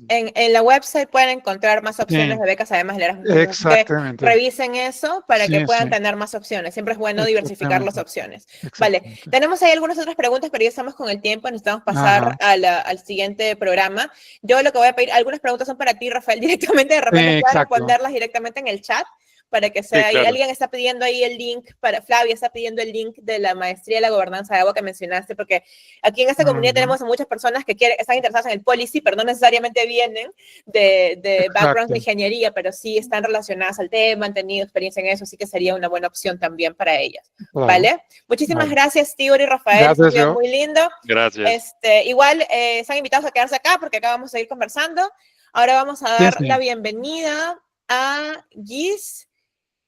Speaker 1: En la website pueden encontrar más opciones
Speaker 2: Sí,
Speaker 1: de becas, además del Erasmus Mundus. Así que
Speaker 2: exactamente.
Speaker 1: revisen eso para que
Speaker 2: Sí,
Speaker 1: puedan
Speaker 2: sí,
Speaker 1: tener más opciones. Siempre es bueno diversificar las
Speaker 2: exactamente,
Speaker 1: opciones. Vale,
Speaker 2: exactamente.
Speaker 1: tenemos ahí algunas otras preguntas, pero ya estamos con el tiempo. Necesitamos pasar
Speaker 2: Ajá,
Speaker 1: al siguiente programa. Yo lo que voy a pedir, algunas preguntas son para ti, Rafael, directamente. De
Speaker 2: sí,
Speaker 1: repente pueden
Speaker 2: exacto.
Speaker 1: responderlas directamente en el chat para que
Speaker 3: Sí,
Speaker 1: sea ahí.
Speaker 3: claro.
Speaker 1: Alguien está pidiendo ahí el link, Flavia está pidiendo el link de la maestría de la gobernanza de agua que mencionaste, porque aquí en esta comunidad tenemos a muchas personas que están interesadas en el policy, pero no necesariamente vienen de background de
Speaker 2: Exacto.
Speaker 1: ingeniería, pero sí están relacionadas al tema, han tenido experiencia en eso, así que sería una buena opción también para ellas.
Speaker 2: Claro.
Speaker 1: ¿Vale? Muchísimas
Speaker 2: Vale.
Speaker 1: gracias, Tibor y Rafael,
Speaker 2: Gracias,
Speaker 1: estuvo
Speaker 2: yo.
Speaker 1: muy lindo.
Speaker 3: Gracias.
Speaker 1: Igual están invitados a quedarse acá porque acá vamos a seguir conversando. Ahora vamos a
Speaker 2: Sí,
Speaker 1: dar la
Speaker 2: sí.
Speaker 1: bienvenida a Gis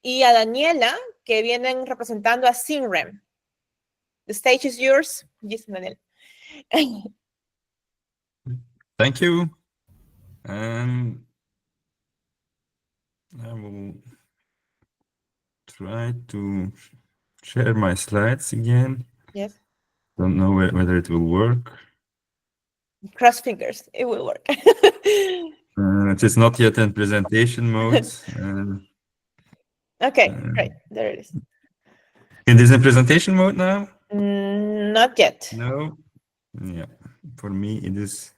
Speaker 1: y a Daniela, que vienen representando a SINREM. The stage is yours, Gis y Daniela.
Speaker 4: Thank you. I will try to share my slides again.
Speaker 1: Yes.
Speaker 4: Don't know whether it will work.
Speaker 1: Cross fingers, it will work.
Speaker 4: It is not yet in presentation mode.
Speaker 1: Okay, great. There it is.
Speaker 4: It is in presentation mode now?
Speaker 1: Not yet.
Speaker 4: No. Yeah. For me, it is.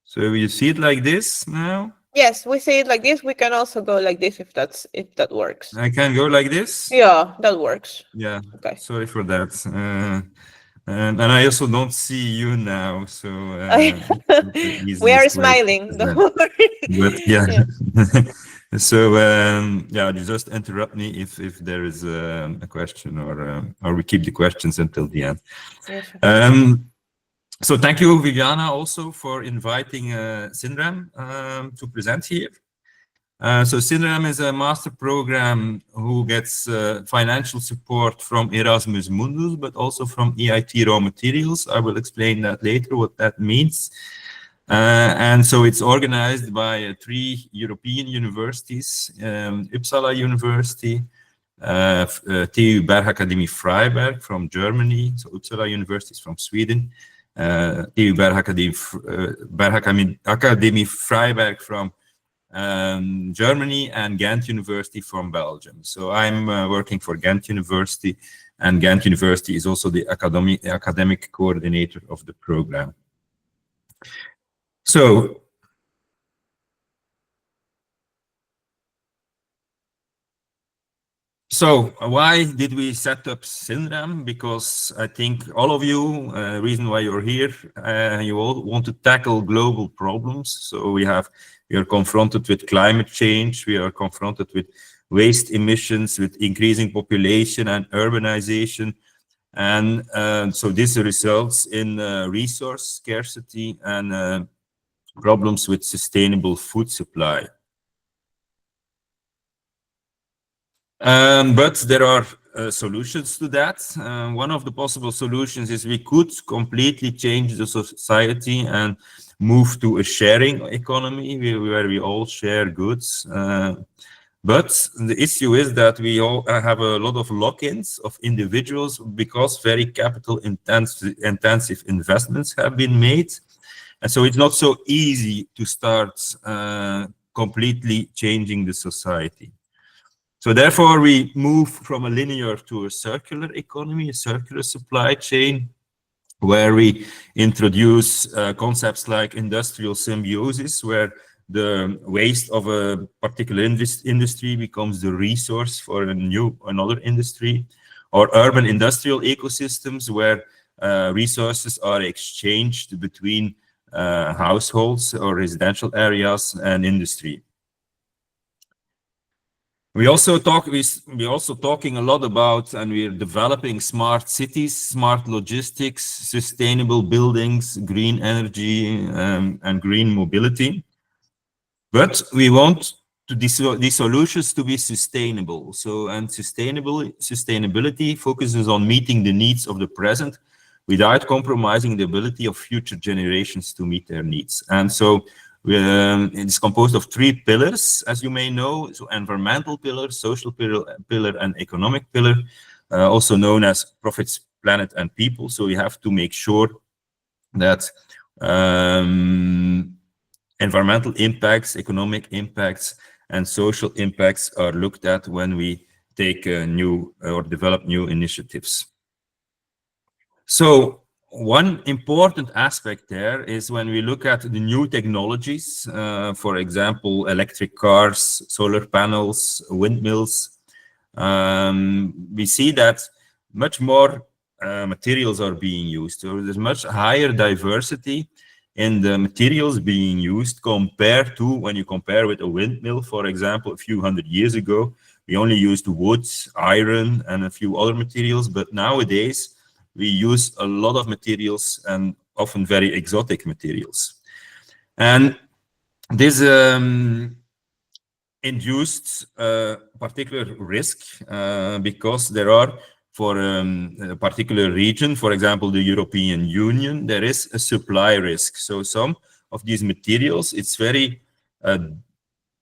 Speaker 4: So you see it like this now?
Speaker 1: Yes, we see it like this. We can also go like this if that works.
Speaker 4: I can go like this?
Speaker 1: Yeah, that works.
Speaker 4: Yeah.
Speaker 1: Okay.
Speaker 4: Sorry for that. And I also don't see you now, so
Speaker 1: We are smiling. Don't worry.
Speaker 4: But yeah. So yeah, you just interrupt me if there is a question, or we keep the questions until the end.
Speaker 1: Yeah, sure.
Speaker 4: So thank you, Viviana, also for inviting SINREM to present here. So SINREM is a master program who gets financial support from Erasmus Mundus, but also from EIT Raw Materials. I will explain that later, what that means. And so it's organized by 3 European universities, Uppsala University, TU Bergakademie Freiberg from Germany, so Uppsala University is from Sweden, TU Bergakademie Freiberg from Germany, and Ghent University from Belgium. So I'm working for Ghent University, and Ghent University is also the academic coordinator of the program. So why did we set up SINREM? Because I think all of you, reason why you're here, you all want to tackle global problems. So we are confronted with climate change, we are confronted with waste emissions, with increasing population and urbanization. And so this results in resource scarcity and problems with sustainable food supply. But there are solutions to that. One of the possible solutions is we could completely change the society and move to a sharing economy where we all share goods. But the issue is that we all have a lot of lock-ins of individuals because very capital intensive investments have been made. And so it's not so easy to start completely changing the society. So therefore, we move from a linear to a circular economy, a circular supply chain, where we introduce concepts like industrial symbiosis, where the waste of a particular industry becomes the resource for another industry, or urban industrial ecosystems, where resources are exchanged between households or residential areas and industry. We're also talking a lot about, and we're developing smart cities, smart logistics, sustainable buildings, green energy, and green mobility. But we want these solutions to be sustainable. So, and sustainability focuses on meeting the needs of the present without compromising the ability of future generations to meet their needs. And so it's composed of 3 pillars, as you may know. So environmental pillar, social pillar, and economic pillar, also known as profits, planet, and people. So we have to make sure that environmental impacts, economic impacts, and social impacts are looked at when we take new or develop new initiatives. So one important aspect there is when we look at the new technologies, for example, electric cars, solar panels, windmills, we see that much more materials are being used. So there's much higher diversity in the materials being used compared to when you compare with a windmill, for example, a few hundred years ago, we only used wood, iron, and a few other materials, but nowadays, we use a lot of materials and often very exotic materials. And this induced a particular risk because there are, for a particular region, for example, the European Union, there is a supply risk. So some of these materials, it's very,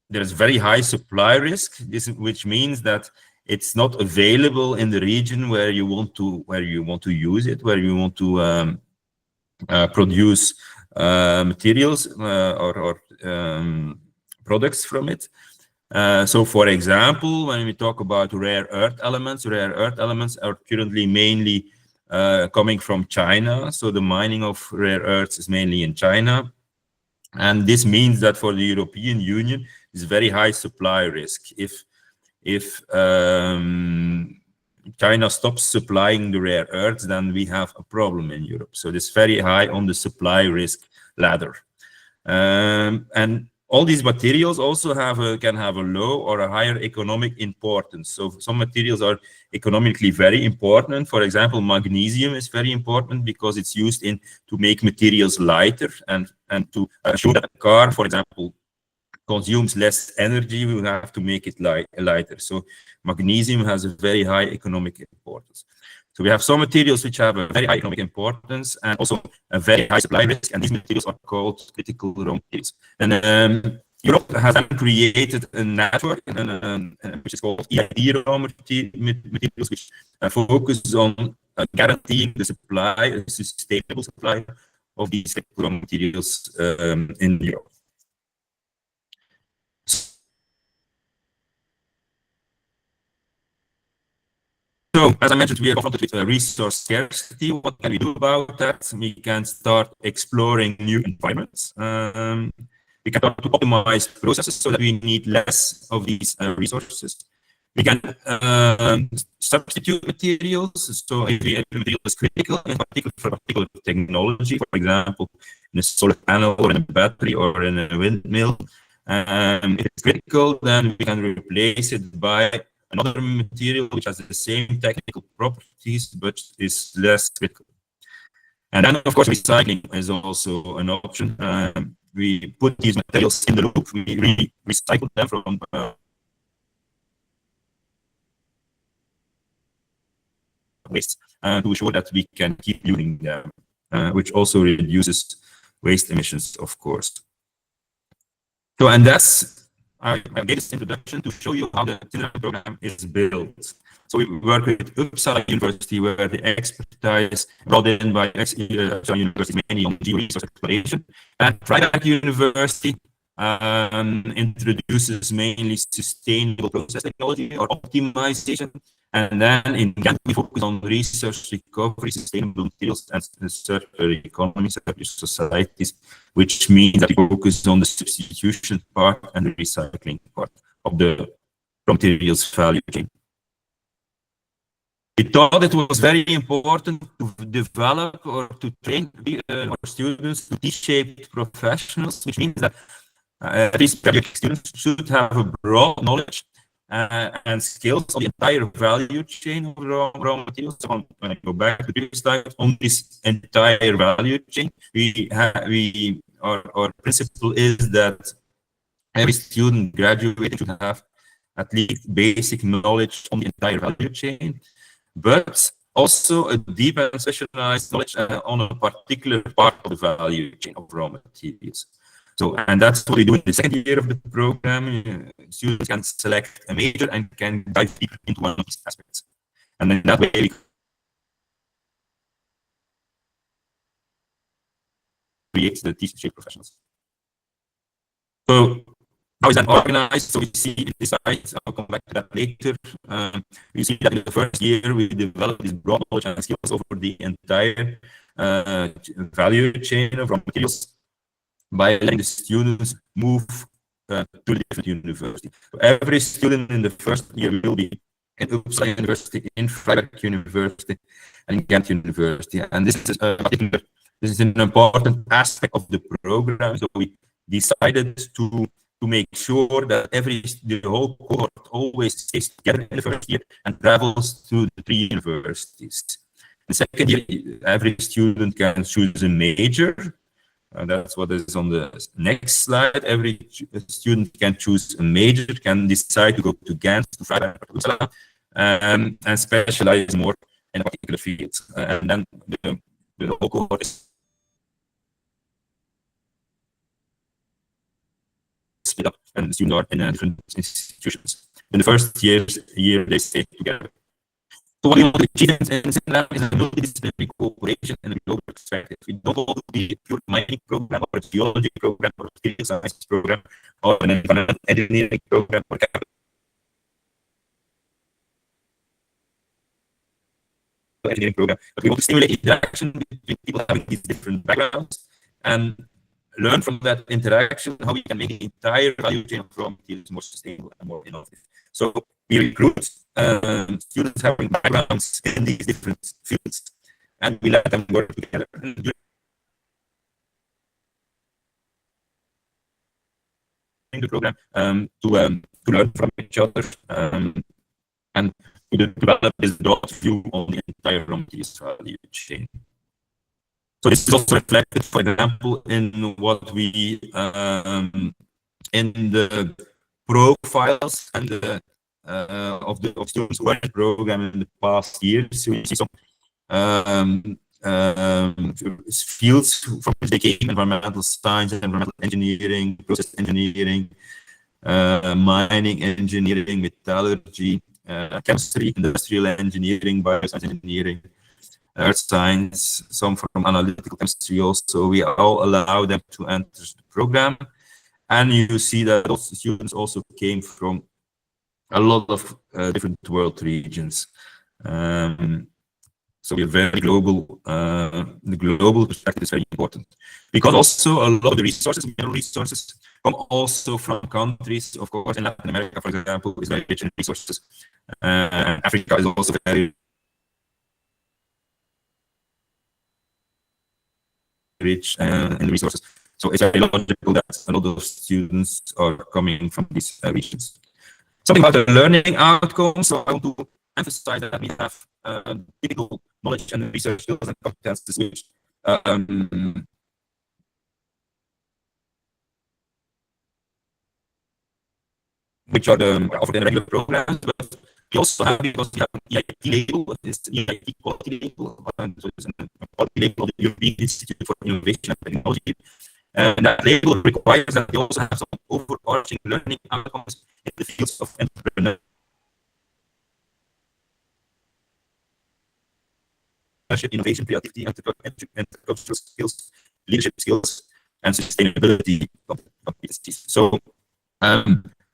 Speaker 4: there's very high supply risk, which means that it's not available in the region where you want to use it, where you want to produce materials or products from it. So, for example, when we talk about rare earth elements are currently mainly coming from China. So the mining of rare earths is mainly in China. And this means that for the European Union, it's very high supply risk. If China stops supplying the rare earths, then we have a problem in Europe. So it's very high on the supply risk ladder. And all these materials also can have a low or a higher economic importance. So some materials are economically very important. For example, magnesium is very important because it's used to make materials lighter and to show that a car, for example, consumes less energy, we will have to make it lighter. So magnesium has a very high economic importance. So we have some materials which have a very high economic importance and also a very high supply risk, and these materials are called critical raw materials. And Europe has created a network which is called EID raw materials, which focus on guaranteeing the supply, a sustainable supply of these critical raw materials in Europe. So, as I mentioned, we are confronted with resource scarcity. What can we do about that? We can start exploring new environments. We can start to optimize processes so that we need less of these resources. We can substitute materials. So, if the material is critical, in particular for a particular technology, for example, in a solar panel or in a battery or in a windmill, if it's critical, then we can replace it by another material which has the same technical properties but is less critical. And then, of course, recycling is also an option. We put these materials in the loop, we recycle them from waste to ensure that we can keep using them, which also reduces waste emissions, of course. So, and I gave this introduction to show you how the SINREM program is built. So we work with Uppsala University, where the expertise brought in by Uppsala University mainly on geo-resource exploration. And Freiberg University introduces mainly sustainable process technology or optimization. And then in Ghent, we focus on research recovery, sustainable materials, and circular economy, circular societies, which means that we focus on the substitution part and the recycling part of the raw materials value chain. We thought it was very important to develop or to train our students to T-shaped professionals, which means that at least graduate students should have a broad knowledge and skills on the entire value chain of raw materials. So when I go back to the previous slide, on this entire value chain, our principle is that every student graduating should have at least basic knowledge on the entire value chain, but also a deep and specialized knowledge on a particular part of the value chain of raw materials. So, and that's what we do in the second year of the program. Students can select a major and can dive deeper into one of these aspects. And then that way we create the T-shaped professionals. So how is that organized? So we see this slide, I'll come back to that later. You see that in the first year, we developed this broad knowledge and skills over the entire value chain of raw materials by letting the students move to a different university. So every student in the first year will be in Uppsala University, in Freiberg University, and in Ghent University. And this is an important aspect of the program. So we decided to make sure that the whole cohort always stays together in the first year and travels to the 3 universities. The second year, every student can choose a major. That's what is on the next slide. Every student can choose a major, can decide to go to Ghent, to Freiberg, to Uppsala, and specialize more in a particular field. And then the whole cohort is split up, and the students are in different institutions. in the first year they stay together. So what we want to achieve in SINREM is a multidisciplinary cooperation in a global perspective. We don't want to be a pure mining program or a geology program or a material science program or an environmental engineering program or engineering program, but we want to stimulate interaction between people having these different backgrounds and learn from that interaction how we can make the entire value chain of raw materials more sustainable and more innovative. So we recruit students having backgrounds in these different fields, and we let them work together. In the program to learn from each other and to develop this broad view on the entire raw materials value chain. So this is also reflected, for example, in what we in the profiles and the of students who are in the program in the past years. So we see some fields from which they came: environmental science, environmental engineering, process engineering, mining engineering, metallurgy, chemistry, industrial engineering, bioscience engineering, earth science, some from analytical chemistry also. We all allow them to enter the program. And you see that those students also came from a lot of different world regions. So we're very global. The global perspective is very important because also a lot of the resources, mineral resources, come also from countries. Of course, in Latin America, for example, is very rich in resources. Africa is also very rich in resources. So it's very logical that a lot of students are coming from these regions. Something about the learning outcomes. So I want to emphasize that we have typical knowledge and research skills and competences which are offered in regular programs, but we also have, because we have an EIT label, this EIT quality label, so it's a quality label of the European Institute for Innovation and Technology. And that label requires that we also have some overarching learning outcomes in the fields of entrepreneurship, innovation, creativity, entrepreneurial skills, leadership skills, and sustainability competencies. So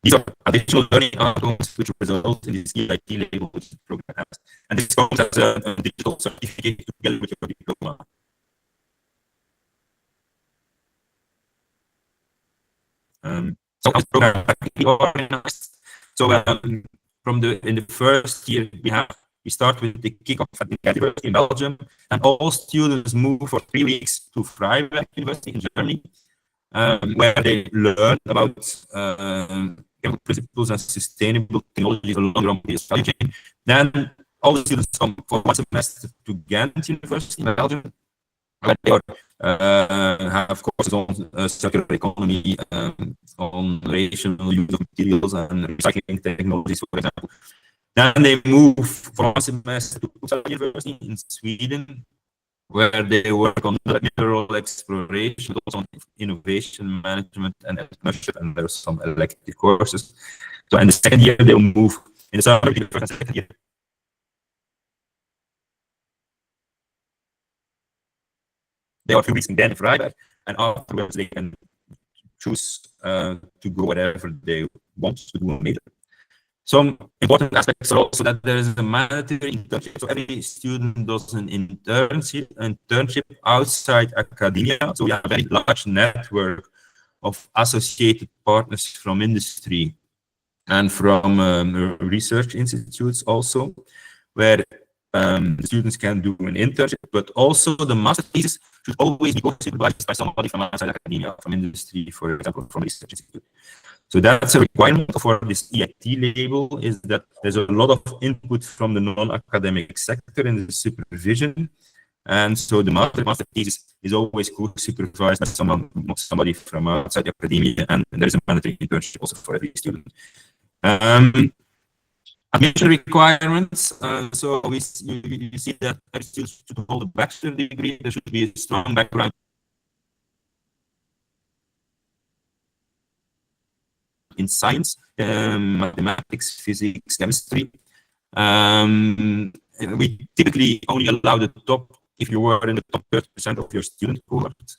Speaker 4: these are additional learning outcomes which result in this EIT label, which the program has. And this comes as a digital certificate together with your diploma. So the program practically organized. So in the first year we start with the kickoff at the university in Belgium, and all students move for 3 weeks to Freiberg University in Germany, where they learn about principles and sustainable technologies along the raw materials value chain. Then all the students come for 1 semester to Ghent University in Belgium, where they have courses on circular economy, on rational use of materials and recycling technologies, for example. Then they move for 1 semester to Uppsala University in Sweden, where they work on mineral exploration, also on innovation management and entrepreneurship, and there's some elective courses. So in the second year, they'll move in the summer, the first and second year. They are 2 weeks in Ghent, Freiberg, and afterwards they can choose to go wherever they want to do a major. Some important aspects are also that there is a mandatory internship. So every student does an internship outside academia. So we have a very large network of associated partners from industry and from research institutes also, where the students can do an internship, but also the master thesis should always be supervised by somebody from outside academia, from industry, for example, from research institute. So that's a requirement for this EIT label, is that there's a lot of input from the non-academic sector in the supervision. And so the master thesis is always co-supervised by somebody from outside academia, and there's a mandatory internship also for every student. Admission requirements. So you see that every student should hold a bachelor degree. There should be a strong background in science, mathematics, physics, chemistry. We typically only allow the top, if you were in the top 30% of your student cohort.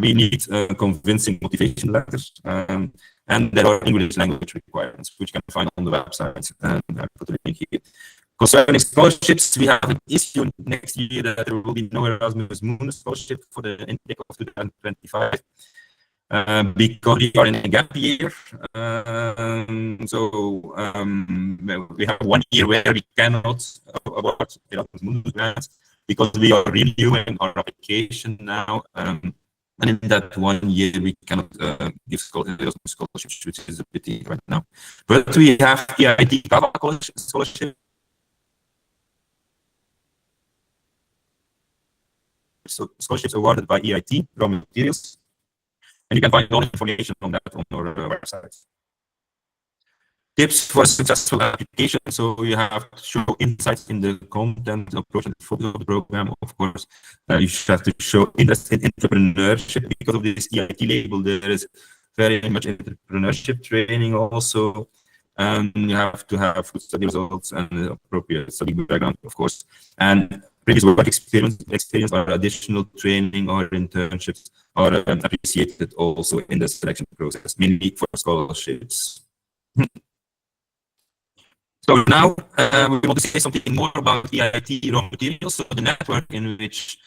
Speaker 4: We need convincing motivation letters, and there are English language requirements, which you can find on the website. I put the link here. Concerning scholarships, we have an issue next year that there will be no Erasmus Mundus scholarship for the intake of 2025. Because we are in a gap year, we have 1 year where we cannot award Erasmus Mundus grants because we are renewing our application now. And in that 1 year, we cannot give scholarships, which is a pity right now. But we have EIT scholarship. So scholarships awarded by EIT, raw materials. And you can find all information on that on our website. Tips for successful application. So you have to show insights in the content, approach, and focus of the program. Of course, you have to show interest in entrepreneurship. Because of this EIT label, there is very much entrepreneurship training also. You have to have good study results and appropriate study background, of course. And previous work experience or additional training or internships are appreciated also in the selection process, mainly for scholarships. So now we want to say something more about EIT raw materials, so the network in which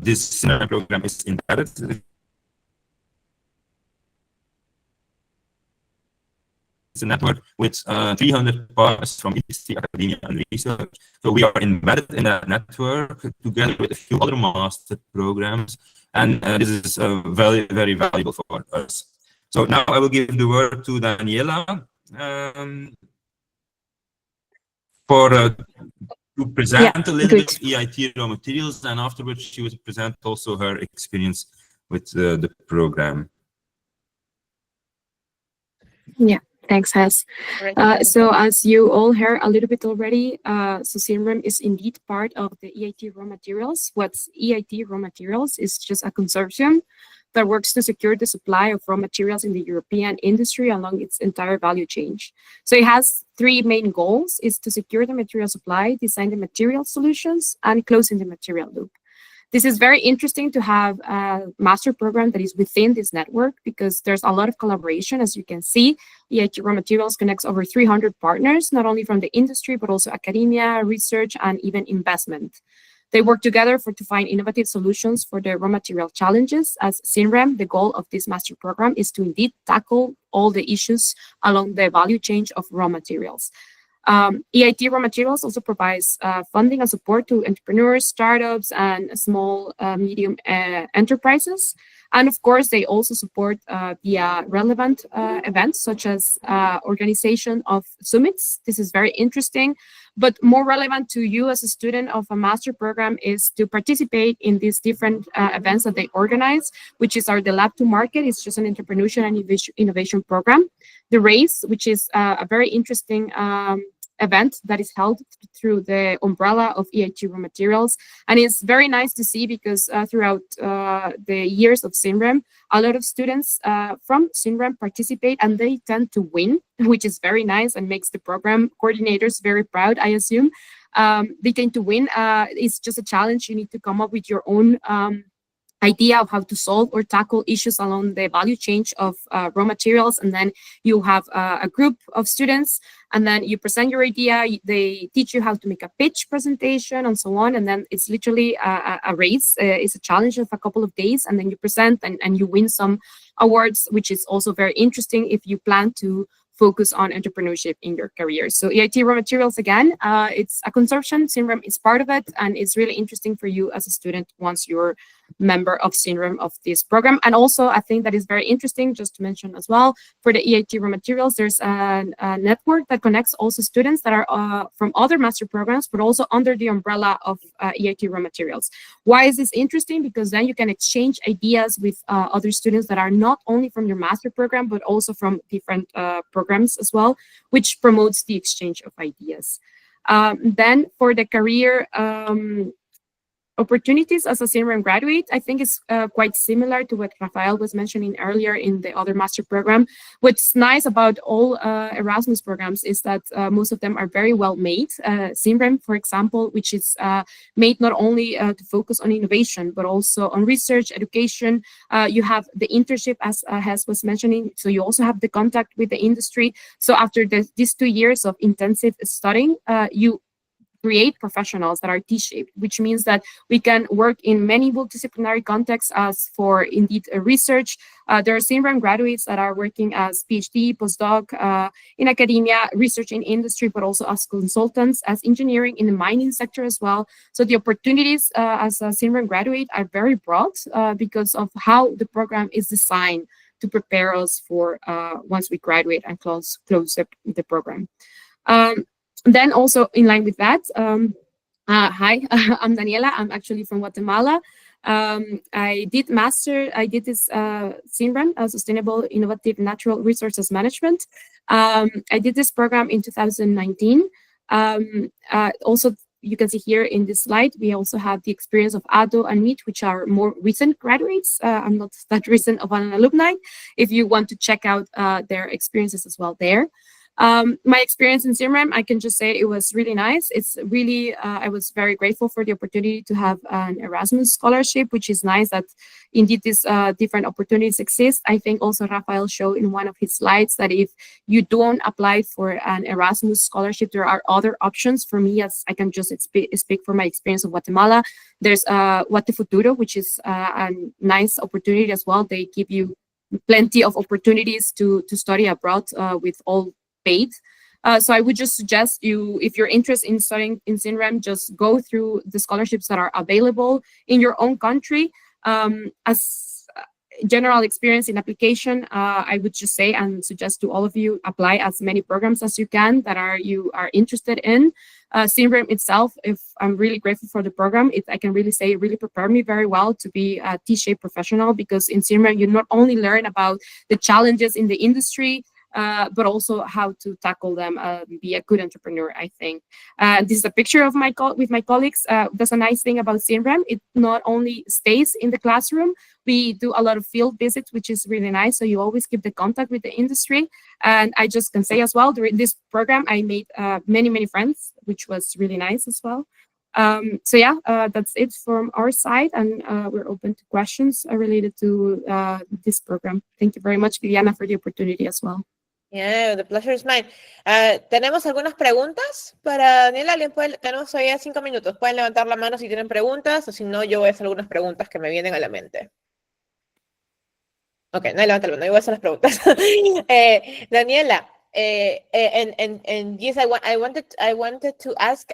Speaker 4: this program is embedded. It's a network with 300 partners from industry, academia, and research. So we are embedded in that network together with a few other master programs, and this is very, very valuable for us. So now I will give the word to Daniela to present a little bit EIT raw materials, and afterwards she will present also her experience with the program.
Speaker 5: Yeah. Thanks, Hess. So as you all heard a little bit already, so SINREM is indeed part of the EIT raw materials. What's EIT raw materials is just a consortium that works to secure the supply of raw materials in the European industry along its entire value chain. So it has three main goals: is to secure the material supply, design the material solutions, and closing the material loop. This is very interesting to have a master program that is within this network because there's a lot of collaboration. As you can see, EIT Raw Materials connects over 300 partners, not only from the industry, but also academia, research, and even investment. They work together to find innovative solutions for the raw material challenges. As SINREM, the goal of this master program is to indeed tackle all the issues along the value chain of raw materials. EIT Raw Materials also provides funding and support to entrepreneurs, startups, and small, medium enterprises. And of course, they also support via relevant events, such as organization of summits. This is very interesting, but more relevant to you as a student of a master program is to participate in these different events that they organize, which is the Lab to Market. It's just an entrepreneurship and innovation program. The Race, which is a very interesting event that is held through the umbrella of EIT Raw Materials. And it's very nice to see because throughout the years of SINREM, a lot of students from SINREM participate and they tend to win, which is very nice and makes the program coordinators very proud, I assume. They tend to win. It's just a challenge. You need to come up with your own idea of how to solve or tackle issues along the value chain of raw materials, and then you have a group of students, and then you present your idea. They teach you how to make a pitch presentation and so on, and then it's literally a race. It's a challenge of a couple of days, and then you present and you win some awards, which is also very interesting if you plan to focus on entrepreneurship in your career. So EIT Raw Materials, again, it's a consortium. SINREM is part of it, and it's really interesting for you as a student once you're member of SINREM of this program. And also, I think that is very interesting, just to mention as well, for the EIT Raw Materials, there's a network that connects also students that are from other master programs, but also under the umbrella of EIT Raw Materials. Why is this interesting? Because then you can exchange ideas with other students that are not only from your master program, but also from different programs as well, which promotes the exchange of ideas. Then for the career opportunities as a SINREM graduate, I think is quite similar to what Rafael was mentioning earlier in the other master program. What's nice about all Erasmus programs is that most of them are very well made. SINREM, for example, which is made not only to focus on innovation, but also on research, education. You have the internship, as Hes was mentioning, so you also have the contact with the industry. So after these 2 years of intensive studying, you create professionals that are T-shaped, which means that we can work in many multidisciplinary contexts as for indeed research. There are SINREM graduates that are working as PhD, postdoc, in academia, research in industry, but also as consultants, as engineering in the mining sector as well. So the opportunities as a SINREM graduate are very broad because of how the program is designed to prepare us for once we graduate and close the program. Then also in line with that, hi, I'm Daniela. I'm actually from Guatemala. I did this SINREM, Sustainable Innovative Natural Resources Management. I did this program in 2019. Also, you can see here in this slide, we also have the experience of Ado and Meet, which are more recent graduates. I'm not that recent of an alumni, if you want to check out their experiences as well there. My experience in SINREM, I can just say it was really nice. It's really, I was very grateful for the opportunity to have an Erasmus scholarship, which is nice that indeed these different opportunities exist. I think also Rafael showed in one of his slides that if you don't apply for an Erasmus scholarship, there are other options. For me, as I can just speak for my experience of Guatemala, there's Guate Futuro, which is a nice opportunity as well. They give you plenty of opportunities to study abroad with all paid. So I would just suggest you, if you're interested in studying in SINREM, just go through the scholarships that are available in your own country. As general experience in application, I would just say and suggest to all of you, apply as many programs as you can that you are interested in. SINREM itself, if I'm really grateful for the program, I can really say it really prepared me very well to be a T-shaped professional, because in SINREM you not only learn about the challenges in the industry, but also how to tackle them, be a good entrepreneur, I think. This is a picture of with my colleagues. That's a nice thing about SINREM. It not only stays in the classroom, we do a lot of field visits, which is really nice. So you always keep the contact with the industry. And I just can say as well, during this program, I made many, many friends, which was really nice as well. So yeah, that's it from our side, and we're open to questions related to this program. Thank you very much, Viviana, for the opportunity as well.
Speaker 1: Yeah, the pleasure is mine. Tenemos algunas preguntas para Daniela. Tenemos todavía 5 minutos. Pueden levantar la mano si tienen preguntas, o si no, yo voy a hacer algunas preguntas que me vienen a la mente. Ok, no levanta la mano, yo voy a hacer las preguntas. Daniela, and yes, I wanted to ask,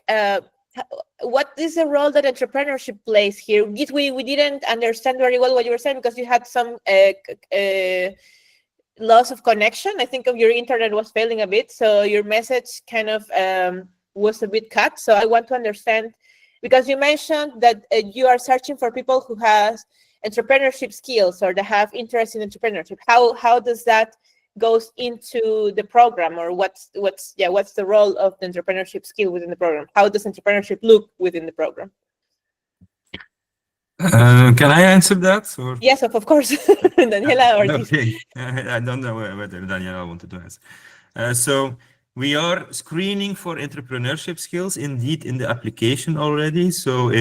Speaker 1: what is the role that entrepreneurship plays here? We didn't understand very well what you were saying, because you had some loss of connection. I think your internet was failing a bit, so your message kind of was a bit cut. So I want to understand, because you mentioned that you are searching for people who has entrepreneurship skills or that have interest in entrepreneurship. How does that goes into the program, or what's the role of the entrepreneurship skill within the program? How does entrepreneurship look within the program?
Speaker 4: Can I answer that? Or?
Speaker 1: Yes, of course. Daniela or
Speaker 4: okay. I don't know whether Daniela wanted to answer. So we are screening for entrepreneurship skills indeed in the application already. So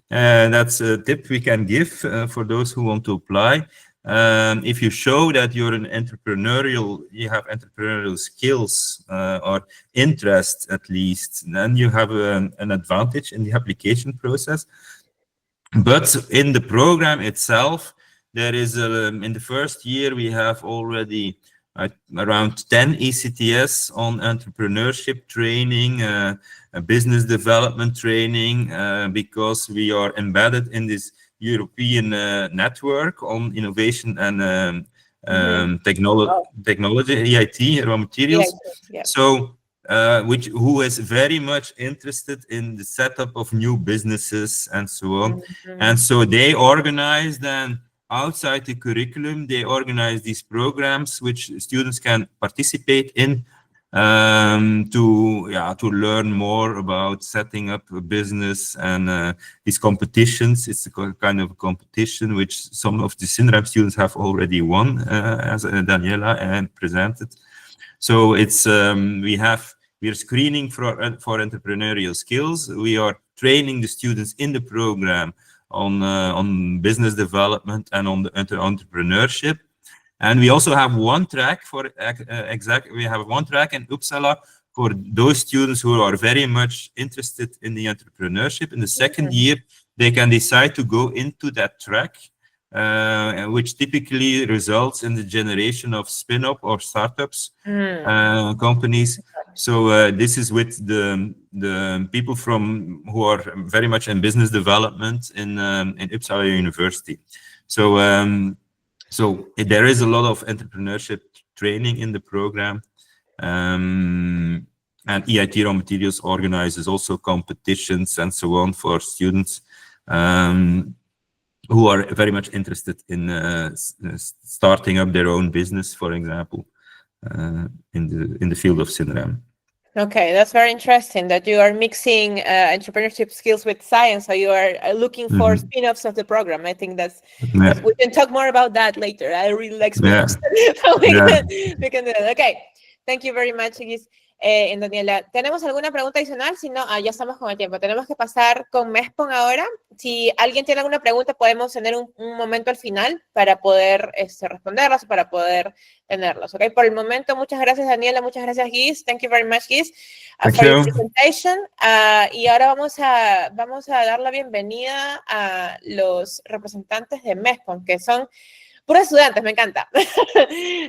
Speaker 4: that's a tip we can give for those who want to apply. If you show that you have entrepreneurial skills or interest at least, then you have an advantage in the application process. But in the program itself, there is in the first year we have already around 10 ECTS on entrepreneurship training, business development training, because we are embedded in this European network on innovation and technology, EIT, raw materials.
Speaker 1: Yeah.
Speaker 4: So who is very much interested in the setup of new businesses and so on. And so they organize then outside the curriculum, they organize these programs which students can participate in to learn more about setting up a business and these competitions. It's a kind of competition which some of the SINREM students have already won, as Daniela presented. So it's we are screening for entrepreneurial skills. We are training the students in the program on business development and on the entrepreneurship. And we also have one track for we have one track in Uppsala for those students who are very much interested in the entrepreneurship. In the second year, they can decide to go into that track, which typically results in the generation of spin-off or startups companies. So this is with the people who are very much in business development in Uppsala University. So there is a lot of entrepreneurship training in the program, and EIT Raw Materials organizes also competitions and so on for students who are very much interested in starting up their own business, for example, in the field of SINREM.
Speaker 1: Okay, that's very interesting that you are mixing entrepreneurship skills with science. So you are looking for spin-offs of the program. I think that's we can talk more about that later. I really like spin-offs. So we can do that. Okay, thank you very much, Guis. Daniela, ¿tenemos alguna pregunta adicional? Si no, ya estamos con el tiempo. Tenemos que pasar con MESPOM ahora. Si alguien tiene alguna pregunta, podemos tener un momento al final para poder responderlas o para poder tenerlos. Okay? Por el momento, muchas gracias, Daniela. Muchas gracias, Guis. Thank you very much, Guis, for your presentation. Y ahora vamos a dar la bienvenida a los representantes de MESPOM, que son puros estudiantes, me encanta.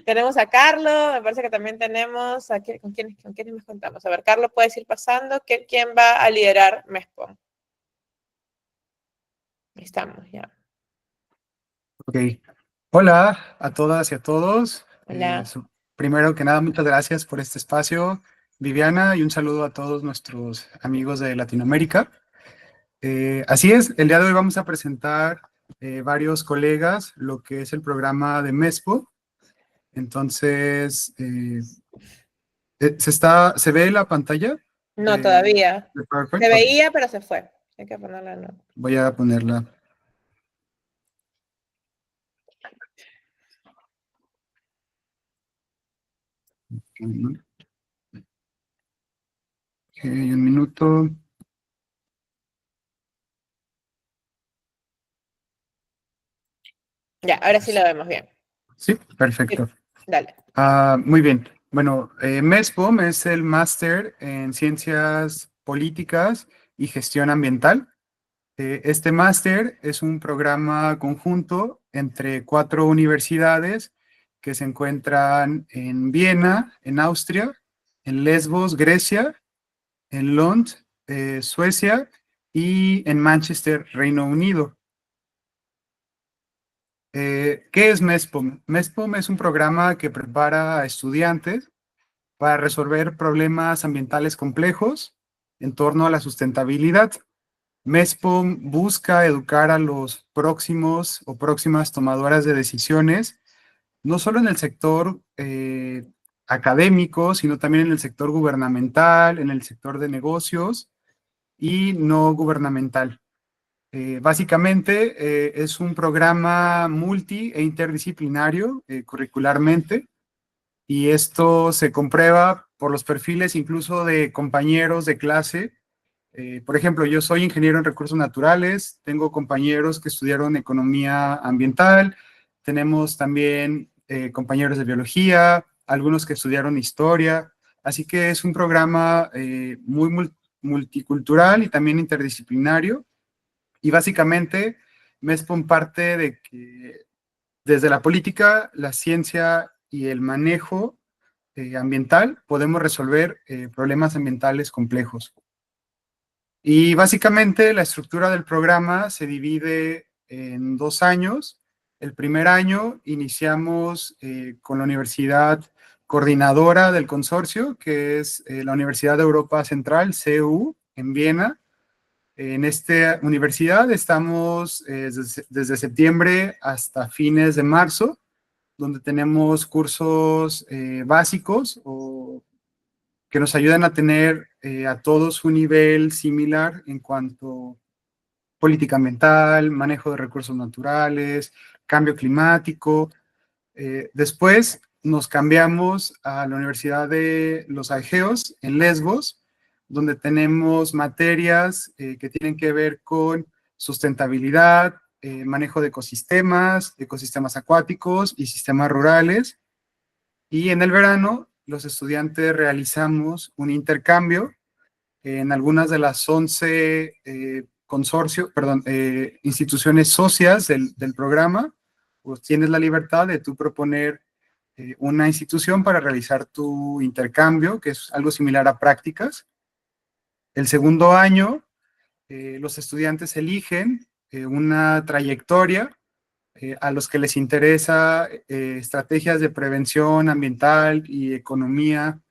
Speaker 1: Tenemos a Carlos, me parece que también tenemos ¿con quiénes nos contamos? A ver, Carlos, puedes ir pasando. ¿Quién va a liderar MESPOM? Ahí estamos, ya.
Speaker 6: Ok. Hola a todas y a todos.
Speaker 1: Hola.
Speaker 6: Primero que nada, muchas gracias por este espacio, Viviana, y un saludo a todos nuestros amigos de Latinoamérica. Así es, el día de hoy vamos a presentar varios colegas lo que es el programa de MESPOM. Entonces, ¿se ve la pantalla?
Speaker 1: No, todavía. Se veía, pero se fue. Hay que ponerla, no.
Speaker 6: Voy a ponerla. Ok, un minuto.
Speaker 1: Ya, ahora sí lo vemos bien.
Speaker 6: Sí, perfecto.
Speaker 1: Sí, dale.
Speaker 6: Muy bien. Bueno, MESPOM es el máster en Ciencias Políticas y Gestión Ambiental. Este máster es un programa conjunto entre 4 universidades que se encuentran en Viena, en Austria, en Lesbos, Grecia, en Lund, Suecia, y en Manchester, Reino Unido. ¿Qué es MESPOM? MESPOM es un programa que prepara a estudiantes para resolver problemas ambientales complejos en torno a la sustentabilidad. MESPOM busca educar a los próximos o próximas tomadoras de decisiones, no solo en el sector académico, sino también en el sector gubernamental, en el sector de negocios y no gubernamental. Básicamente es un programa multi e interdisciplinario curricularmente, y esto se comprueba por los perfiles incluso de compañeros de clase. Por ejemplo, yo soy ingeniero en recursos naturales, tengo compañeros que estudiaron economía ambiental, tenemos también compañeros de biología, algunos que estudiaron historia, así que es un programa muy multicultural y también interdisciplinario. Y básicamente MESPOM parte de que desde la política, la ciencia y el manejo ambiental podemos resolver problemas ambientales complejos. Y básicamente la estructura del programa se divide en 2 años. El primer año iniciamos con la universidad coordinadora del consorcio, que es la Universidad de Europa Central, CEU, en Viena. En esta universidad estamos desde septiembre hasta fines de marzo, donde tenemos cursos básicos o que nos ayudan a tener a todos un nivel similar en cuanto a política ambiental, manejo de recursos naturales, cambio climático. Después nos cambiamos a la Universidad de los Aegeos en Lesbos, donde tenemos materias que tienen que ver con sustentabilidad, manejo de ecosistemas acuáticos y sistemas rurales. Y en el verano, los estudiantes realizamos un intercambio en algunas de las 11 instituciones socias del programa. Pues tienes la libertad de tú proponer una institución para realizar tu intercambio, que es algo similar a prácticas. El segundo año, los estudiantes eligen una trayectoria a los que les interesa estrategias de prevención ambiental y economía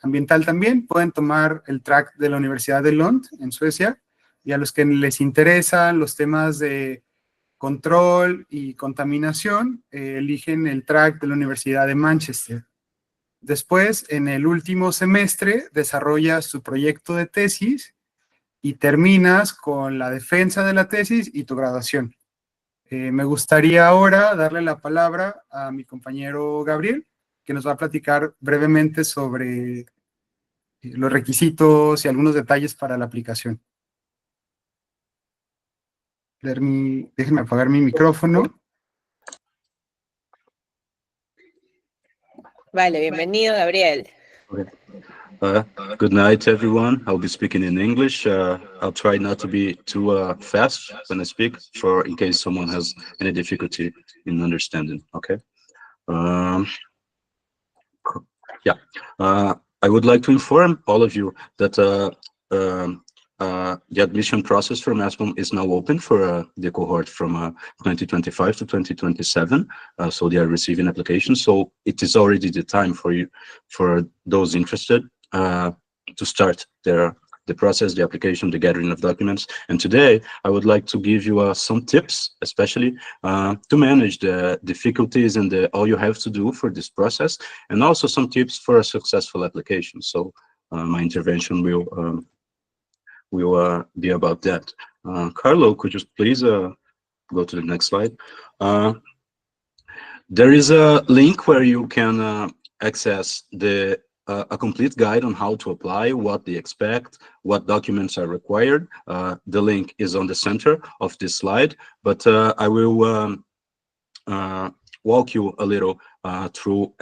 Speaker 6: ambiental también, pueden tomar el track de la Universidad de Lund en Suecia, y a los que les interesan los temas de control y contaminación, eligen el track de la Universidad de Manchester. Después, en el último semestre, desarrollas tu proyecto de tesis y terminas con la defensa de la tesis y tu graduación. Me gustaría ahora darle la palabra a mi compañero Gabriel, que nos va a platicar brevemente sobre los requisitos y algunos detalles para la aplicación. Déjenme apagar mi micrófono.
Speaker 1: Vale, bienvenido, Gabriel.
Speaker 7: Okay. Good night, everyone. I'll be speaking in English. I'll try not to be too fast when I speak, in case someone has any difficulty in understanding. Okay. Yeah. I would like to inform all of you that the admission process for MESPOM is now open for the cohort from 2025 to 2027. So they are receiving applications. So it is already the time for those interested to start the process, the application, the gathering of documents. And today I would like to give you some tips, especially to manage the difficulties and all you have to do for this process, and also some tips for a successful application. So my intervention will be about that. Carlo, could you please go to the next slide? There is a link where you can access a complete guide on how to apply, what they expect, what documents are required. The link is on the center of this slide, but I will walk you a little through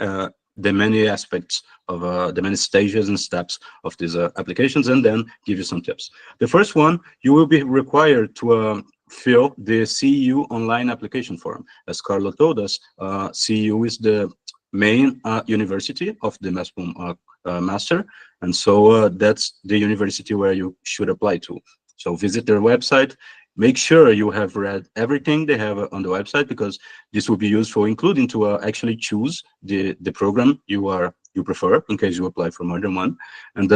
Speaker 7: the many aspects of the many stages and steps of these applications, and then give you some tips. The first one, you will be required to fill the CEU online application form. As Carlo told us, CEU is the main university of the MESPOM master, and so that's the university where you should apply to. So visit their website. Make sure you have read everything they have on the website, because this will be useful, including to actually choose the program you prefer, in case you apply for more than one. And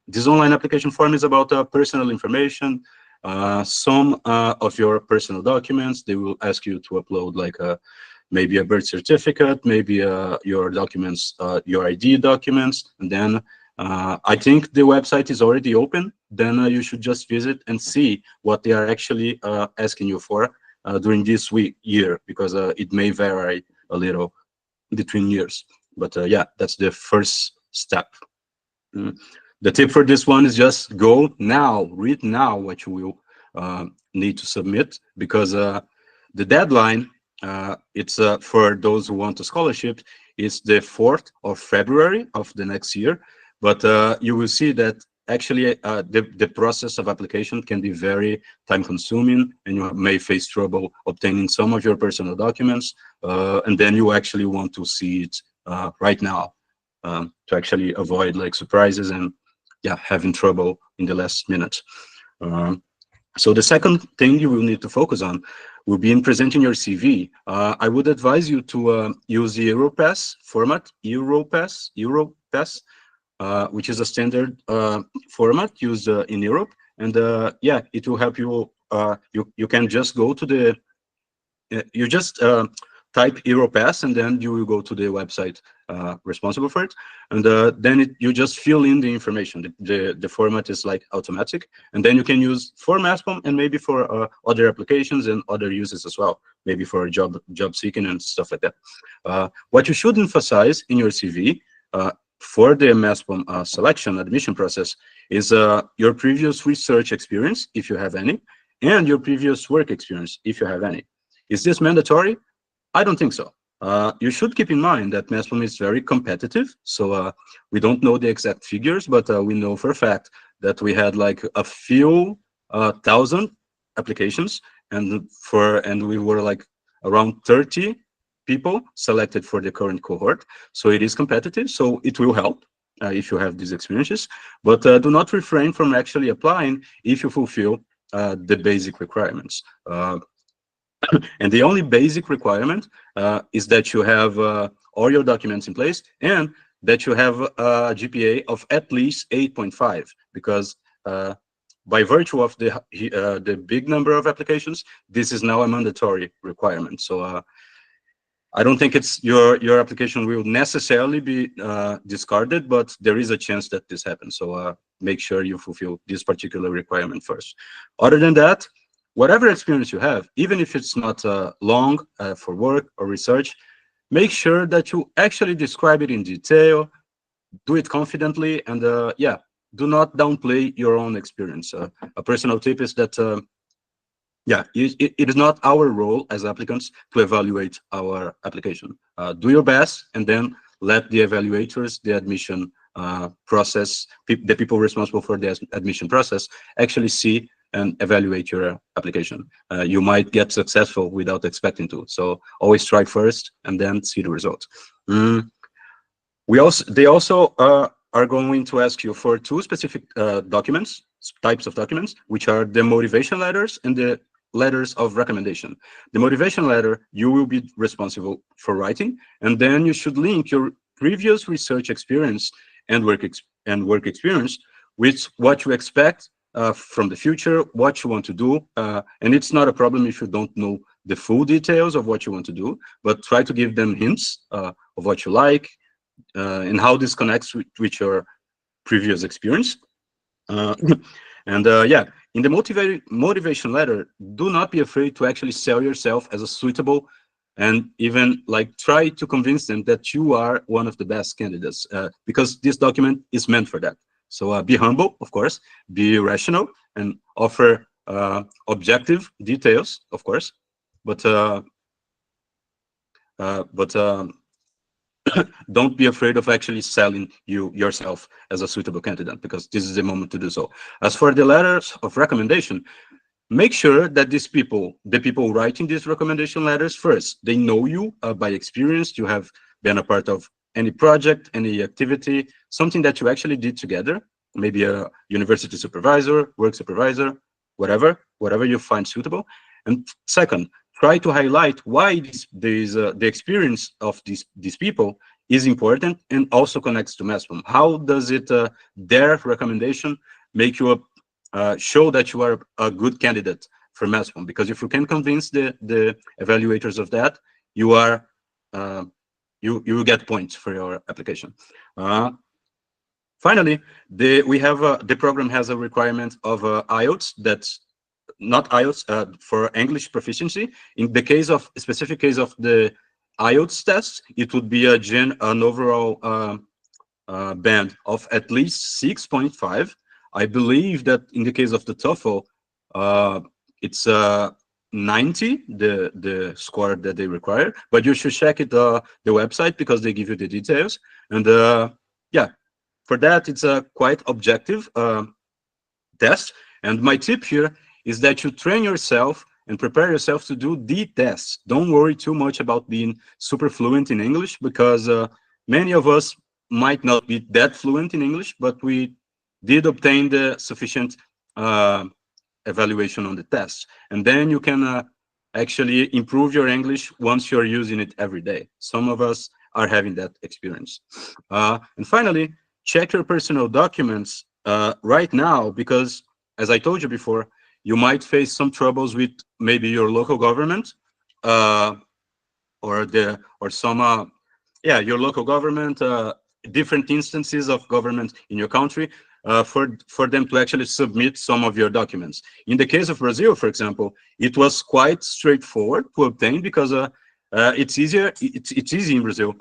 Speaker 7: this online application form is about personal information, some of your personal documents. They will ask you to upload like maybe a birth certificate, maybe your documents, your ID documents, and then I think the website is already open. Then you should just visit and see what they are actually asking you for during this year, because it may vary a little between years. But yeah, that's the first step. The tip for this one is just go now, read now what you will need to submit, because the deadline, it's for those who want a scholarship, is the 4th of February of the next year. But you will see that actually the process of application can be very time-consuming, and you may face trouble obtaining some of your personal documents, and then you actually want to see it right now to actually avoid like surprises and yeah, having trouble in the last minute. So the second thing you will need to focus on will be in presenting your CV. I would advise you to use the Europass format, Europass, which is a standard format used in Europe. And yeah, it will help you. You can just go to the, you just type Europass, and then you will go to the website responsible for it, and then you just fill in the information. The format is like automatic, and then you can use for MESPOM and maybe for other applications and other uses as well, maybe for job seeking and stuff like that. What you should emphasize in your CV for the MESPOM selection admission process is your previous research experience, if you have any, and your previous work experience, if you have any. Is this mandatory? I don't think so. You should keep in mind that MESPOM is very competitive, so we don't know the exact figures, but we know for a fact that we had like a few thousand applications, and we were like around 30 people selected for the current cohort. So it is competitive, so it will help if you have these experiences, but do not refrain from actually applying if you fulfill the basic requirements. And the only basic requirement is that you have all your documents in place and that you have a GPA of at least 8.5, because by virtue of the big number of applications, this is now a mandatory requirement. So I don't think it's your application will necessarily be discarded, but there is a chance that this happens. So make sure you fulfill this particular requirement first. Other than that, whatever experience you have, even if it's not long for work or research, make sure that you actually describe it in detail, do it confidently, and yeah, do not downplay your own experience. A personal tip is that, yeah, it is not our role as applicants to evaluate our application. Do your best, and then let the evaluators, the admission process, the people responsible for the admission process, actually see and evaluate your application. You might get successful without expecting to. So always try first and then see the result. They also are going to ask you for two specific types of documents, which are the motivation letters and the letters of recommendation. The motivation letter, you will be responsible for writing, and then you should link your previous research experience and work experience with what you expect from the future, what you want to do, and it's not a problem if you don't know the full details of what you want to do, but try to give them hints of what you like and how this connects with your previous experience. Yeah, in the motivation letter, do not be afraid to actually sell yourself as a suitable, and even like try to convince them that you are one of the best candidates, because this document is meant for that. So be humble, of course, be rational, and offer objective details, of course, but don't be afraid of actually selling yourself as a suitable candidate, because this is the moment to do so. As for the letters of recommendation, make sure that the people writing these recommendation letters, first, they know you by experience. You have been a part of any project, any activity, something that you actually did together, maybe a university supervisor, work supervisor, whatever you find suitable. And second, try to highlight why the experience of these people is important and also connects to MESPOM. How does it, their recommendation, make you show that you are a good candidate for MESPOM? Because if you can convince the evaluators of that, you are you will get points for your application. Finally, the program has a requirement of IELTS. That's not IELTS for English proficiency. In the specific case of the IELTS test, it would be an overall band of at least 6.5. I believe that in the case of the TOEFL, it's 90, the score that they require, but you should check it the website, because they give you the details. And yeah, for that, it's a quite objective test. And my tip here is that you train yourself and prepare yourself to do the tests. Don't worry too much about being super fluent in English, because many of us might not be that fluent in English, but we did obtain the sufficient evaluation on the test. And then you can actually improve your English once you're using it every day. Some of us are having that experience. And finally, check your personal documents right now, because as I told you before, you might face some troubles with maybe your local government or some your local government, different instances of government in your country, for them to actually submit some of your documents. In the case of Brazil, for example, it was quite straightforward to obtain because it's easy in Brazil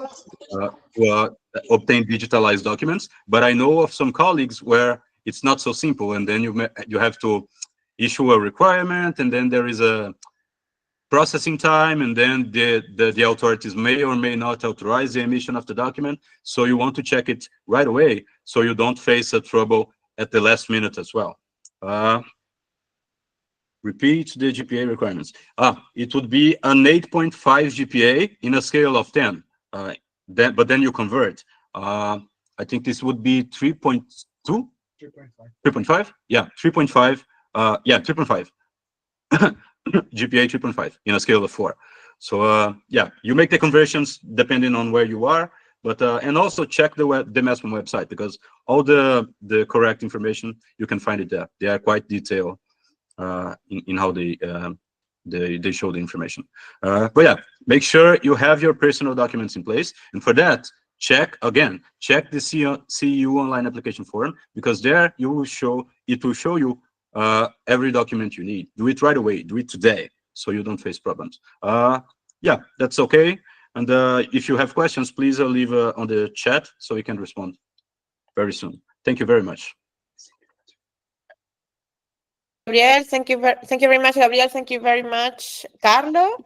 Speaker 7: to obtain digitalized documents. But I know of some colleagues where it's not so simple, and then you have to issue a requirement, and then there is a processing time, and then the authorities may or may not authorize the emission of the document. So you want to check it right away, so you don't face a trouble at the last minute as well. Repeat the GPA requirements. It would be an 8.5 GPA in a scale of 10. But then you convert. I think this would be 3.2? 3.5? Yeah, 3.5. Yeah, 3.5. GPA 3.5 in a scale of 4. So yeah, you make the conversions depending on where you are, but and also check the MESPOM website, because all the correct information, you can find it there. They are quite detailed in how they show the information. But yeah, make sure you have your personal documents in place, and for that, check the CEU online application form, because there it will show you every document you need. Do it right away. Do it today, so you don't face problems. Yeah, that's okay. And if you have questions, please leave on the chat so we can respond very soon. Thank you very much.
Speaker 1: Gabriel, thank you very much, Gabriel. Thank you very much, Carlo.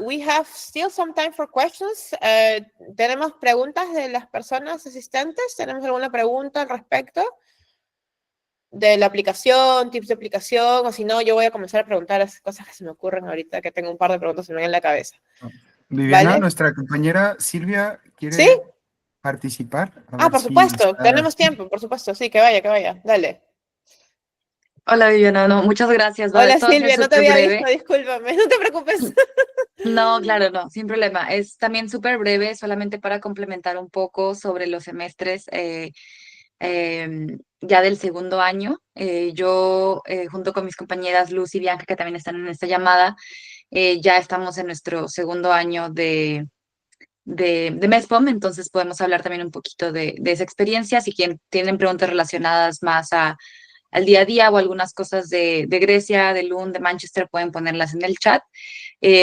Speaker 1: We have still some time for questions. Tenemos preguntas de las personas asistentes. ¿Tenemos alguna pregunta al respecto de la aplicación, tips de aplicación? O si no, yo voy a comenzar a preguntar las cosas que se me ocurren ahorita, que tengo un par de preguntas en la cabeza.
Speaker 6: Viviana,
Speaker 1: ¿Vale?
Speaker 6: nuestra compañera Silvia, ¿quiere
Speaker 1: ¿Sí?
Speaker 6: participar?
Speaker 1: Por supuesto, tenemos tiempo, por supuesto, sí, que vaya, dale.
Speaker 8: Hola Viviana, no, muchas gracias.
Speaker 1: Hola Silvia, no te había visto, discúlpame, no te preocupes.
Speaker 8: No, claro, no, sin problema. Es también súper breve, solamente para complementar un poco sobre los semestres ya del segundo año. Yo, junto con mis compañeras Luz y Bianca, que también están en esta llamada, ya estamos en nuestro segundo año de MESPOM, entonces podemos hablar también un poquito de esa experiencia. Si tienen preguntas relacionadas más al día a día o algunas cosas de Grecia, de Lund, de Manchester, pueden ponerlas en el chat.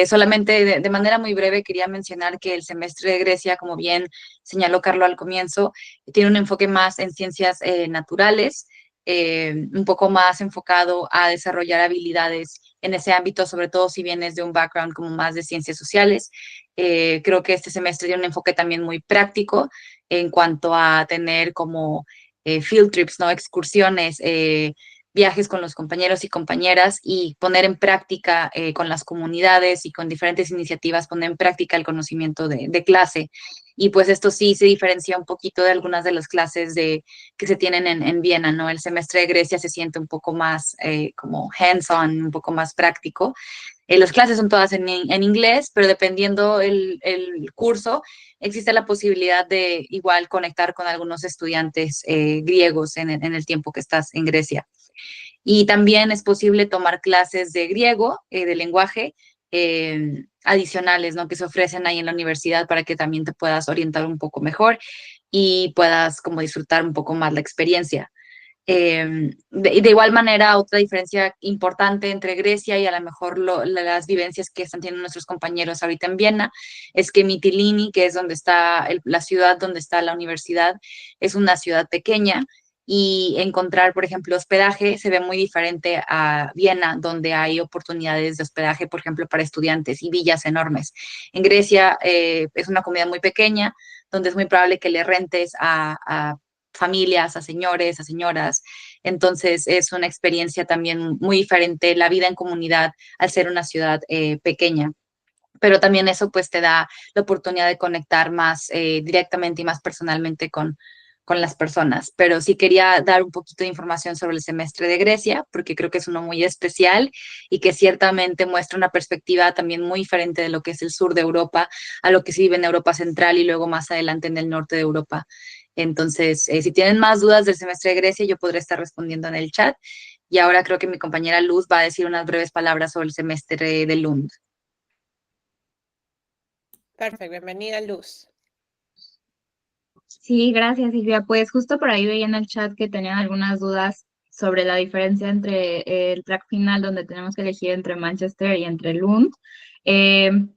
Speaker 8: Solamente de manera muy breve quería mencionar que el semestre de Grecia, como bien señaló Carlo al comienzo, tiene un enfoque más en ciencias naturales, un poco más enfocado a desarrollar habilidades en ese ámbito, sobre todo si vienes de un background como más de ciencias sociales. Creo que este semestre tiene un enfoque también muy práctico en cuanto a tener como field trips, ¿no? Excursiones, viajes con los compañeros y compañeras, y poner en práctica con las comunidades y con diferentes iniciativas, poner en práctica el conocimiento de clase. Y pues esto sí se diferencia un poquito de algunas de las clases que se tienen en Viena, ¿no? El semestre de Grecia se siente un poco más como hands-on, un poco más práctico. Las clases son todas en inglés, pero dependiendo el curso, existe la posibilidad de igual conectar con algunos estudiantes griegos en el tiempo que estás en Grecia. Y también es posible tomar clases de griego, de lenguaje, adicionales, ¿no? Que se ofrecen ahí en la universidad para que también te puedas orientar un poco mejor y puedas como disfrutar un poco más la experiencia. De igual manera, otra diferencia importante entre Grecia y a lo mejor las vivencias que están teniendo nuestros compañeros ahorita en Viena es que Mytilini, que es donde está la ciudad donde está la universidad, es una ciudad pequeña, y encontrar, por ejemplo, hospedaje se ve muy diferente a Viena, donde hay oportunidades de hospedaje, por ejemplo, para estudiantes y villas enormes. En Grecia es una comunidad muy pequeña, donde es muy probable que le rentes a familias, a señores, a señoras. Entonces es una experiencia también muy diferente la vida en comunidad al ser una ciudad pequeña. Pero también eso pues te da la oportunidad de conectar más directamente y más personalmente con las personas. Pero sí quería dar un poquito de información sobre el semestre de Grecia, porque creo que es uno muy especial y que ciertamente muestra una perspectiva también muy diferente de lo que es el sur de Europa, a lo que se vive en Europa Central y luego más adelante en el norte de Europa. Entonces, si tienen más dudas del semestre de Grecia, yo podré estar respondiendo en el chat. Y ahora creo que mi compañera Luz va a decir unas breves palabras sobre el semestre de Lund.
Speaker 1: Perfecto, bienvenida Luz.
Speaker 9: Sí, gracias, Silvia. Pues justo por ahí veía en el chat que tenían algunas dudas sobre la diferencia entre el track final, donde tenemos que elegir entre Manchester y entre Lund.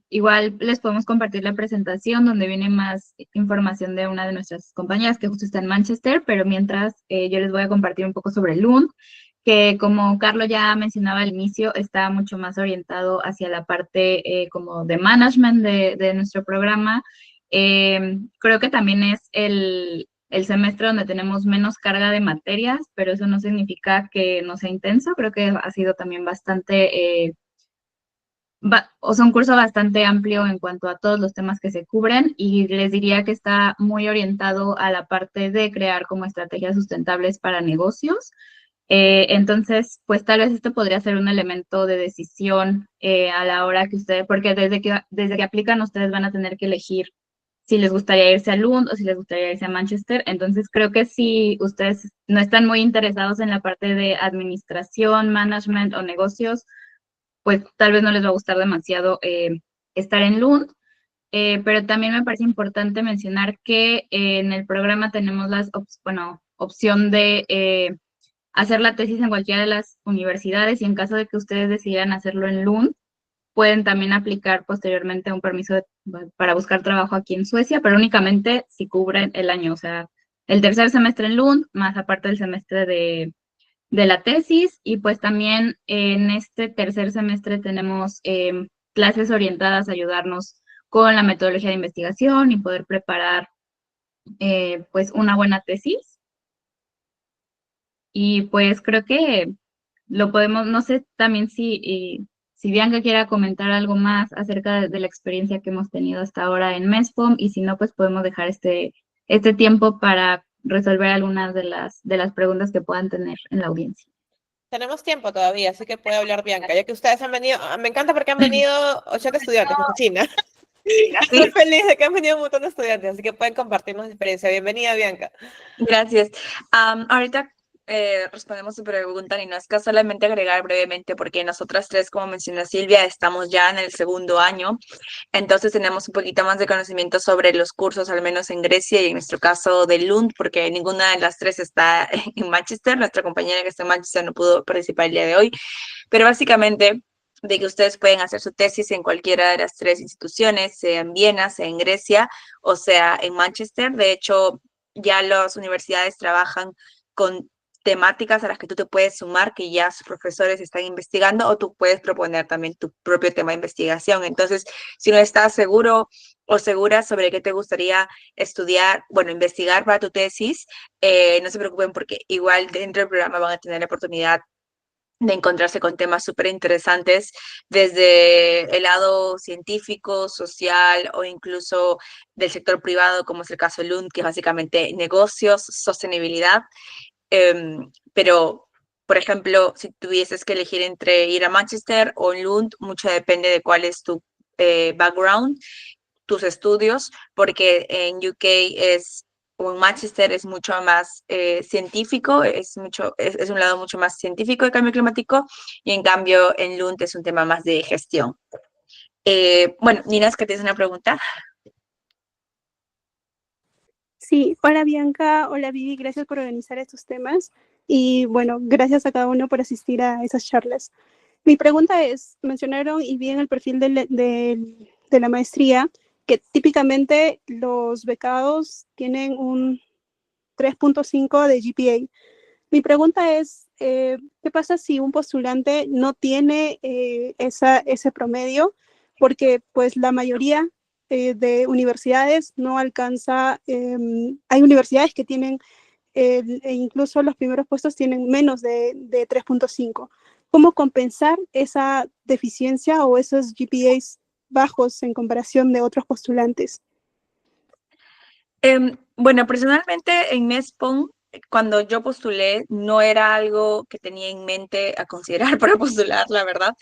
Speaker 9: Igual les podemos compartir la presentación donde viene más información de una de nuestras compañeras que justo está en Manchester, pero mientras yo les voy a compartir un poco sobre Lund, que como Carlos ya mencionaba al inicio, está mucho más orientado hacia la parte como de management de nuestro programa. Creo que también es el semestre donde tenemos menos carga de materias, pero eso no significa que no sea intenso. Creo que ha sido también bastante, o sea, un curso bastante amplio en cuanto a todos los temas que se cubren, y les diría que está muy orientado a la parte de crear como estrategias sustentables para negocios. Entonces, pues tal vez esto podría ser un elemento de decisión a la hora que ustedes, porque desde que aplican ustedes van a tener que elegir si les gustaría irse a Lund o si les gustaría irse a Manchester. Entonces, creo que si ustedes no están muy interesados en la parte de administración, management o negocios, pues tal vez no les va a gustar demasiado estar en Lund. Pero también me parece importante mencionar que en el programa tenemos opción de hacer la tesis en cualquiera de las universidades, y en caso de que ustedes decidan hacerlo en Lund, pueden también aplicar posteriormente un permiso para buscar trabajo aquí en Suecia, pero únicamente si cubren el año, o sea, el tercer semestre en Lund, más aparte del semestre de la tesis. Y pues también en este tercer semestre tenemos clases orientadas a ayudarnos con la metodología de investigación y poder preparar pues una buena tesis. Y pues creo que lo podemos, no sé también si Bianca quiera comentar algo más acerca de la experiencia que hemos tenido hasta ahora en MESPOM, y si no, pues podemos dejar este tiempo para resolver algunas de las preguntas que puedan tener en la audiencia.
Speaker 1: Tenemos tiempo todavía, así que puede hablar Bianca, ya que ustedes han venido, me encanta porque han venido 80 estudiantes de China. Estoy feliz de que han venido un montón de estudiantes, así que pueden compartirnos experiencia. Bienvenida, Bianca.
Speaker 8: Gracias. Ahorita respondemos su pregunta, y no es que solamente agregar brevemente, porque nosotras tres, como mencionó Silvia, estamos ya en el segundo año, entonces tenemos un poquito más de conocimiento sobre los cursos, al menos en Grecia y en nuestro caso de Lund, porque ninguna de las tres está en Manchester. Nuestra compañera que está en Manchester no pudo participar el día de hoy, pero básicamente de que ustedes pueden hacer su tesis en cualquiera de las tres instituciones, sea en Viena, sea en Grecia o sea en Manchester. De hecho, ya las universidades trabajan con temáticas a las que tú te puedes sumar, que ya sus profesores están investigando, o tú puedes proponer también tu propio tema de investigación. Entonces, si no estás seguro o segura sobre qué te gustaría estudiar, investigar para tu tesis, no se preocupen, porque igual dentro del programa van a tener la oportunidad de encontrarse con temas súper interesantes desde el lado científico, social o incluso del sector privado, como es el caso de Lund, que es básicamente negocios, sostenibilidad. Pero, por ejemplo, si tuvieses que elegir entre ir a Manchester o Lund, mucho depende de cuál es tu background, tus estudios, porque en UK o en Manchester es mucho más científico, es un lado mucho más científico de cambio climático, y en cambio en Lund es un tema más de gestión. Nina, ¿es que tienes una pregunta?
Speaker 10: Sí, hola Bianca, hola Vivi, gracias por organizar estos temas, y bueno, gracias a cada uno por asistir a esas charlas. Mi pregunta es, mencionaron y vi en el perfil de la maestría que típicamente los becados tienen un 3.5 de GPA. Mi pregunta es, ¿qué pasa si un postulante no tiene ese promedio? Porque pues la mayoría de universidades no alcanza, hay universidades que tienen, e incluso los primeros puestos tienen menos de 3.5. ¿Cómo compensar esa deficiencia o esos GPAs bajos en comparación de otros postulantes?
Speaker 8: Personalmente en MESPOM, cuando yo postulé, no era algo que tenía en mente a considerar para postular, la verdad,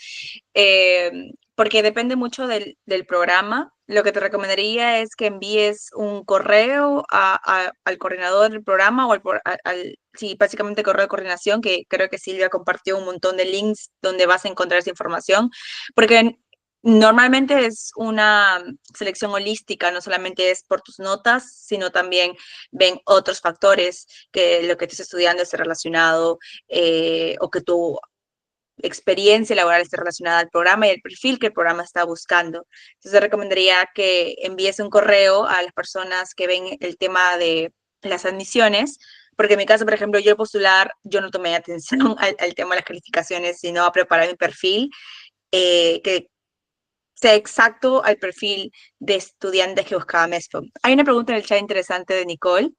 Speaker 8: porque depende mucho del programa. Lo que te recomendaría es que envíes un correo al coordinador del programa, o sí, básicamente correo de coordinación, que creo que Silvia compartió un montón de links donde vas a encontrar esa información, porque Normalmente es una selección holística, no solamente es por tus notas, sino también ven otros factores, que lo que estés estudiando esté relacionado o que tu experiencia laboral esté relacionada al programa y el perfil que el programa está buscando. Entonces recomendaría que envíes un correo a las personas que ven el tema de las admisiones, porque en mi caso, por ejemplo, yo al postular, yo no tomé atención al tema de las calificaciones, sino a preparar mi perfil, que sea exacto al perfil de estudiantes que buscaba MESPOM. Hay una pregunta en el chat interesante de Nicole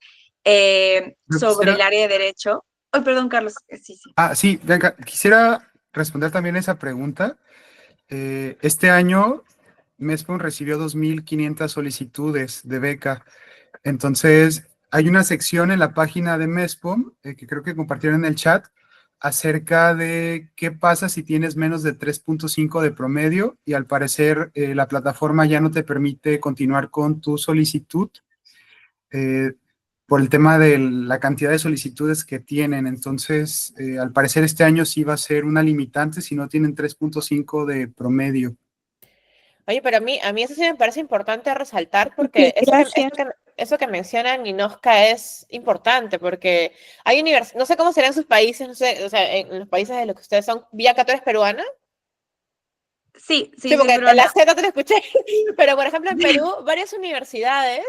Speaker 8: sobre el área de Derecho. Oh, perdón, Carlos. Sí, sí.
Speaker 6: Sí, Bianca, quisiera responder también esa pregunta. Este año, MESPOM recibió 2.500 solicitudes de beca. Entonces, hay una sección en la página de MESPOM, que creo que compartieron en el chat, acerca de qué pasa si tienes menos de 3.5 de promedio y al parecer la plataforma ya no te permite continuar con tu solicitud por el tema de la cantidad de solicitudes que tienen. Entonces, al parecer este año sí va a ser una limitante si no tienen 3.5 de promedio.
Speaker 1: Oye, pero a mí eso sí me parece importante resaltar porque eso que menciona Ninoska es importante porque hay universidades, no sé cómo serán sus países, no sé, o sea, en los países de los que ustedes son. Bianca, ¿tú eres peruana?
Speaker 8: Sí,
Speaker 1: Sí, porque
Speaker 8: peruana.
Speaker 1: en la Z te lo escuché, pero por ejemplo en Perú, varias universidades,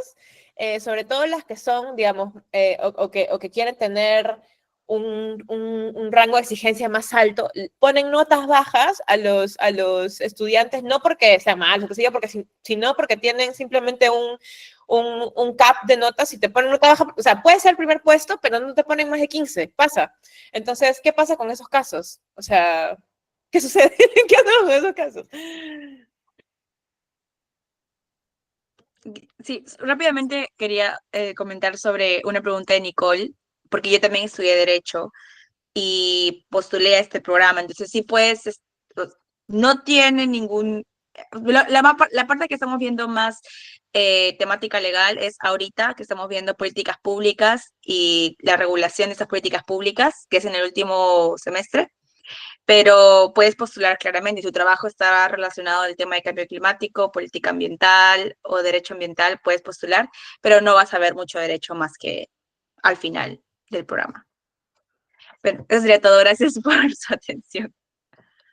Speaker 1: sobre todo las que son, digamos, o que quieren tener un rango de exigencia más alto, ponen notas bajas a los estudiantes, no porque sea mal, sino porque tienen simplemente un cap de notas y te ponen nota baja, o sea, puede ser el primer puesto, pero no te ponen más de 15, pasa. Entonces, ¿qué pasa con esos casos? O sea, ¿qué sucede? ¿Qué hacemos con esos casos?
Speaker 8: Sí, rápidamente quería comentar sobre una pregunta de Nicole, porque yo también estudié Derecho y postulé a este programa. Entonces, sí, pues, no tiene ningún... La parte que estamos viendo más temática legal es ahorita que estamos viendo políticas públicas y la regulación de esas políticas públicas, que es en el último semestre. Pero puedes postular claramente, si tu trabajo está relacionado al tema de cambio climático, política ambiental o derecho ambiental, puedes postular, pero no vas a ver mucho derecho más que al final del programa. Bueno, eso sería todo. Gracias por su atención.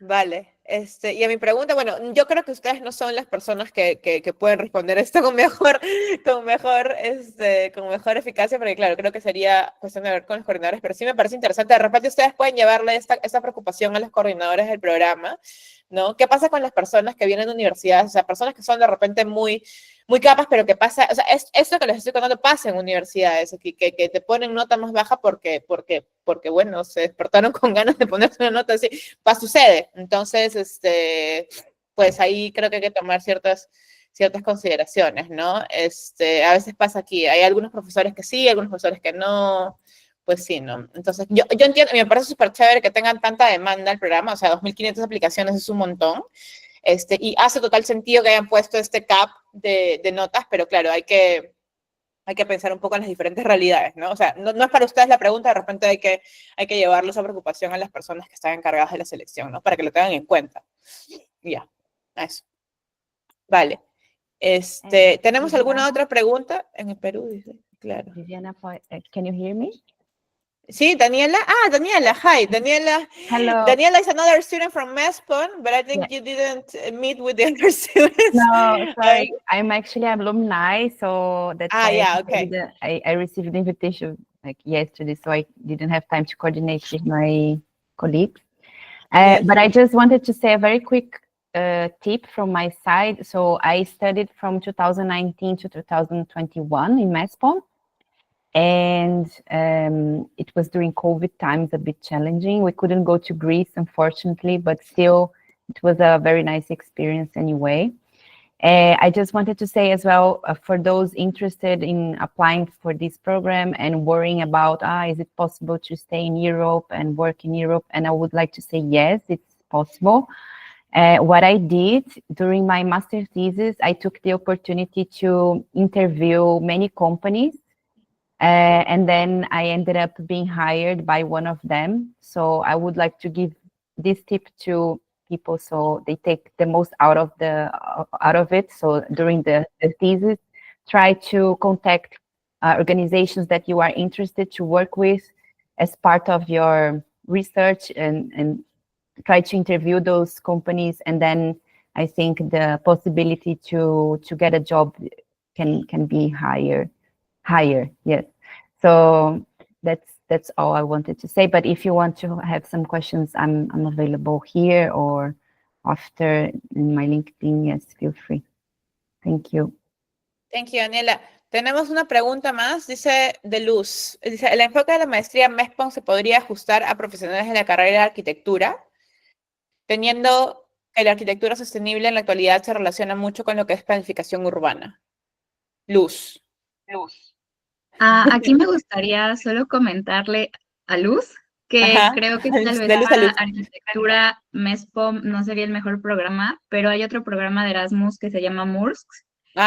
Speaker 1: Vale, y a mi pregunta, bueno, yo creo que ustedes no son las personas que pueden responder esto con mejor eficacia, porque claro, creo que sería cuestión de ver con los coordinadores, pero sí me parece interesante. De repente ustedes pueden llevarle esta preocupación a los coordinadores del programa, ¿no? ¿Qué pasa con las personas que vienen de universidades? O sea, personas que son de repente muy capas, pero que pasa, o sea, esto que les estoy contando pasa en universidades, que te ponen nota más baja porque, bueno, se despertaron con ganas de ponerse una nota así, sucede. Entonces, pues ahí creo que hay que tomar ciertas consideraciones, ¿no? A veces pasa aquí, hay algunos profesores que sí, algunos profesores que no, pues sí, ¿no? Entonces, yo entiendo, me parece súper chévere que tengan tanta demanda al programa, o sea, 2.500 aplicaciones es un montón, y hace total sentido que hayan puesto este cap de notas, pero claro, hay que pensar un poco en las diferentes realidades, ¿no? O sea, no es para ustedes la pregunta, de repente hay que llevarle esa preocupación a las personas que están encargadas de la selección, ¿no? Para que lo tengan en cuenta. Ya, eso. Vale. ¿Tenemos alguna otra pregunta? En el Perú, dice, claro.
Speaker 11: Viviana, can you hear me?
Speaker 1: Sí, Daniela. Daniela, hi. Daniela.
Speaker 11: Hello.
Speaker 1: Daniela is another student from MESPOM, but I think you didn't meet with the other students.
Speaker 11: No, sorry. I'm actually an alumni, so that's why I received the invitation like yesterday, so I didn't have time to coordinate with my colleagues. But I just wanted to say a very quick tip from my side. So I studied from 2019 to 2021 in MESPOM. And it was during COVID times, a bit challenging. We couldn't go to Greece, unfortunately, but still, it was a very nice experience anyway. I just wanted to say as well, for those interested in applying for this program and worrying about, is it possible to stay in Europe and work in Europe? And I would like to say, yes, it's possible. What I did during my master's thesis, I took the opportunity to interview many companies. And then I ended up being hired by one of them. So I would like to give this tip to people, so they take the most out of it. So during the thesis, try to contact organizations that you are interested to work with as part of your research, and try to interview those companies, and then I think the possibility to get a job can be higher. Yes. So that's all I wanted to say. But if you want to have some questions, I'm available here or after in my LinkedIn. Yes, feel free. Thank you.
Speaker 1: Thank you, Daniela. Tenemos una pregunta más, dice de Luz. Dice, ¿el enfoque de la maestría MESPOM se podría ajustar a profesionales de la carrera de arquitectura? Teniendo que la arquitectura sostenible en la actualidad se relaciona mucho con lo que es planificación urbana. Luz.
Speaker 9: Aquí me gustaría solo comentarle a Luz que creo que tal vez para arquitectura MESPOM no sería el mejor programa, pero hay otro programa de Erasmus que se llama MURSC,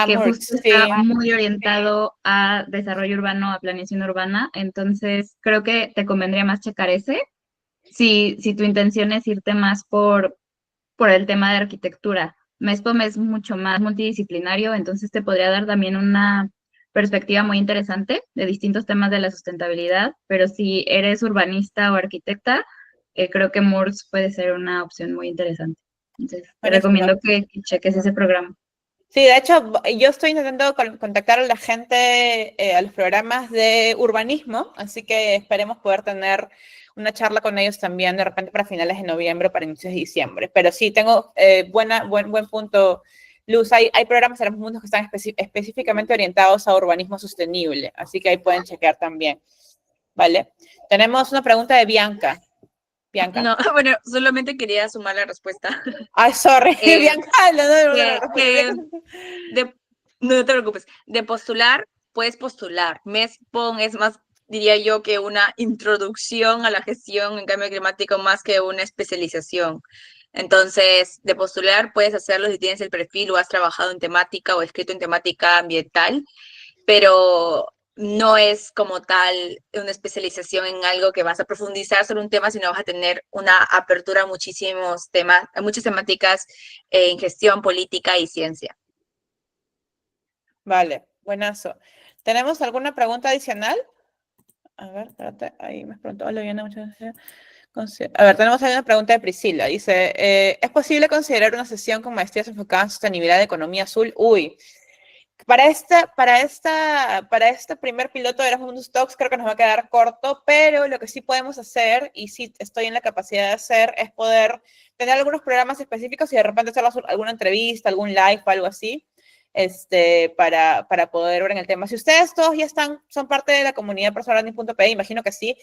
Speaker 9: que justo está muy orientado a desarrollo urbano, a planeación urbana. Entonces creo que te convendría más checar ese, si tu intención es irte más por el tema de arquitectura. MESPOM es mucho más multidisciplinario, entonces te podría dar también una perspectiva muy interesante de distintos temas de la sustentabilidad, pero si eres urbanista o arquitecta, creo que MURSC puede ser una opción muy interesante. Entonces, te recomiendo que cheques ese programa.
Speaker 1: Sí, de hecho, yo estoy intentando contactar a la gente, a los programas de urbanismo, así que esperemos poder tener una charla con ellos también de repente para finales de noviembre o para inicios de diciembre. Pero sí, tengo buen punto, Luz. Hay programas en Erasmus Mundus que están específicamente orientados a urbanismo sostenible, así que ahí pueden chequear también. ¿Vale? Tenemos una pregunta de Bianca. Bianca.
Speaker 12: No, bueno, solamente quería sumar la respuesta.
Speaker 1: Ay, sorry, Bianca.
Speaker 12: No te preocupes. De postular, puedes postular. MESPOM es más, diría yo, que una introducción a la gestión en cambio climático más que una especialización. Entonces, de postular puedes hacerlo si tienes el perfil o has trabajado en temática o escrito en temática ambiental, pero no es como tal una especialización en algo que vas a profundizar sobre un tema, sino vas a tener una apertura a muchísimos temas, a muchas temáticas en gestión, política y ciencia.
Speaker 1: Vale, buenazo. ¿Tenemos alguna pregunta adicional? A ver, espérate, ahí me preguntó, hola, Viana, muchas gracias. A ver, tenemos ahí una pregunta de Priscila. Dice, ¿es posible considerar una sesión con maestrías enfocadas en sostenibilidad de economía azul? Uy, para este primer piloto de Erasmus Mundus Talks creo que nos va a quedar corto, pero lo que sí podemos hacer, y sí estoy en la capacidad de hacer, es poder tener algunos programas específicos y de repente hacer alguna entrevista, algún live o algo así, para poder ver en el tema. Si ustedes todos ya son parte de la comunidad personalbranding.pe, imagino que sí,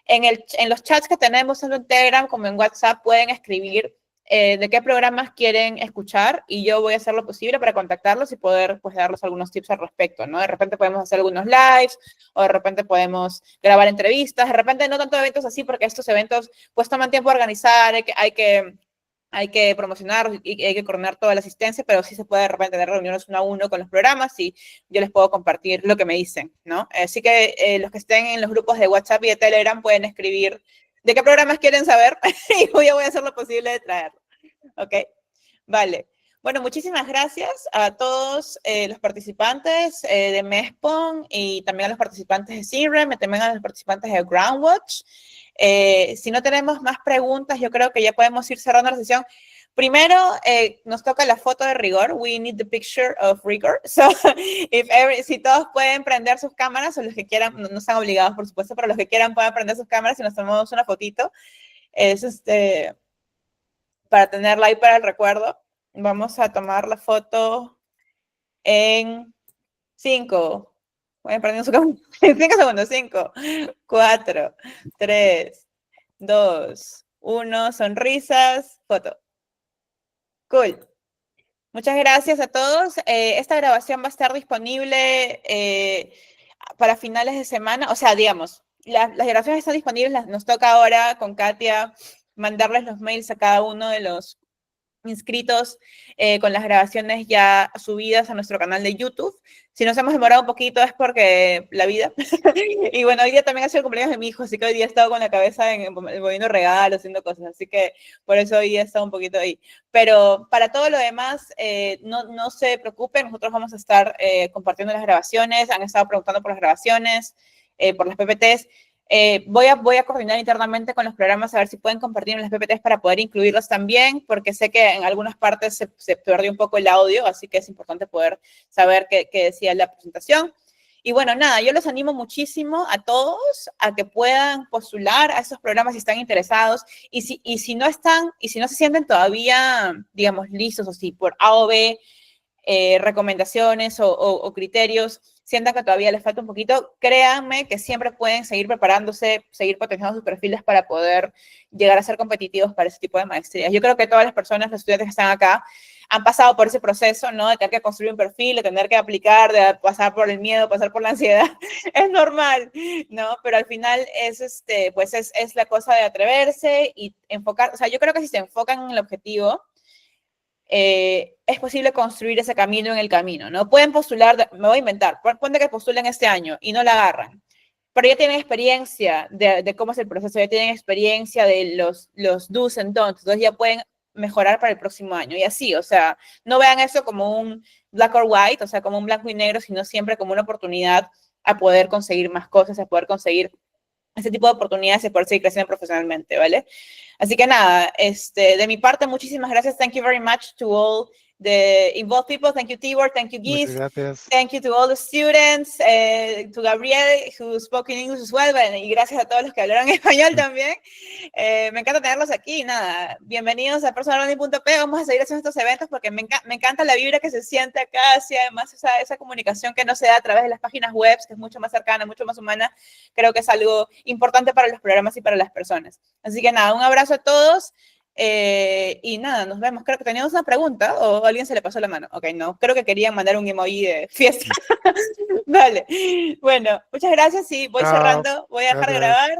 Speaker 1: en los chats que tenemos tanto en Telegram como en WhatsApp pueden escribir de qué programas quieren escuchar y yo voy a hacer lo posible para contactarlos y poder pues darles algunos tips al respecto, ¿no? De repente podemos hacer algunos lives o de repente podemos grabar entrevistas, de repente no tanto eventos así porque estos eventos pues toman tiempo a organizar, hay que promocionar y hay que coordinar toda la asistencia, pero sí se puede de repente tener reuniones 1 a 1 con los programas y yo les puedo compartir lo que me dicen, ¿no? Así que los que estén en los grupos de WhatsApp y de Telegram pueden escribir de qué programas quieren saber y yo voy a hacer lo posible de traerlo, ¿ok? Vale. Bueno, muchísimas gracias a todos los participantes de MESPOM y también a los participantes de SINREM y también a los participantes de Groundwater. Si no tenemos más preguntas, yo creo que ya podemos ir cerrando la sesión. Primero, nos toca la foto de rigor. We need the picture of rigor. So, si todos pueden prender sus cámaras, o los que quieran, no están obligados, por supuesto, pero los que quieran pueden prender sus cámaras y nos tomamos una fotito. Es para tenerla ahí para el recuerdo. Vamos a tomar la foto en 5. Voy a prender su cámara. 5 segundos. 5, 4, 3, 2, 1. Sonrisas. Foto. Cool. Muchas gracias a todos. Esta grabación va a estar disponible para finales de semana. O sea, digamos, las grabaciones están disponibles. Nos toca ahora con Katia mandarles los mails a cada uno de los inscritos con las grabaciones ya subidas a nuestro canal de YouTube. Si nos hemos demorado un poquito es porque la vida. Y bueno, hoy día también ha sido el cumpleaños de mi hijo, así que hoy día he estado con la cabeza moviendo regalos, haciendo cosas, así que por eso hoy día he estado un poquito ahí. Pero para todo lo demás, no se preocupen, nosotros vamos a estar compartiendo las grabaciones, han estado preguntando por las grabaciones, por las PPTs. Voy a coordinar internamente con los programas a ver si pueden compartir las PPTs para poder incluirlos también, porque sé que en algunas partes se perdió un poco el audio, así que es importante poder saber qué decía la presentación. Y bueno, nada, yo los animo muchísimo a todos a que puedan postular a esos programas si están interesados, y si no se sienten todavía, digamos, listos, o si por A o B recomendaciones o criterios sientan que todavía les falta un poquito, créanme que siempre pueden seguir preparándose, seguir potenciando sus perfiles para poder llegar a ser competitivos para ese tipo de maestrías. Yo creo que todas las personas, los estudiantes que están acá, han pasado por ese proceso, ¿no? De tener que construir un perfil, de tener que aplicar, de pasar por el miedo, pasar por la ansiedad. Es normal, ¿no? Pero al final pues es la cosa de atreverse y enfocar, o sea, yo creo que si se enfocan en el objetivo, es posible construir ese camino en el camino, ¿no? Pueden postular, me voy a inventar, ponte que postulen este año y no la agarran, pero ya tienen experiencia de cómo es el proceso, ya tienen experiencia de los do's and don'ts, entonces ya pueden mejorar para el próximo año, y así, o sea, no vean eso como un black or white, o sea, como un blanco y negro, sino siempre como una oportunidad a poder conseguir más cosas, a poder conseguir ese tipo de oportunidades y poder seguir creciendo profesionalmente, ¿vale? Así que nada, de mi parte, muchísimas gracias. Thank you very much to all the involved people. Thank you, Tibor. Thank you, Guis. Thank you to all the students, to Gabriel, who spoke in English as well, y gracias a todos los que hablaron español también. Me encanta tenerlos aquí. Nada, bienvenidos a personalbranding.p. Vamos a seguir haciendo estos eventos porque me encanta la vibra que se siente acá, y además esa comunicación que no se da a través de las páginas web, que es mucho más cercana, mucho más humana. Creo que es algo importante para los programas y para las personas. Así que nada, un abrazo a todos. Y nada, nos vemos. Creo que teníamos una pregunta o a alguien se le pasó la mano. Ok, no, creo que querían mandar un emoji de fiesta. Vale, bueno, muchas gracias y voy cerrando, voy a dejar de grabar.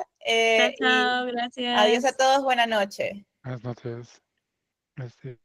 Speaker 9: Chao, gracias.
Speaker 1: Adiós a todos, buena noche.
Speaker 2: Buenas noches. Gracias.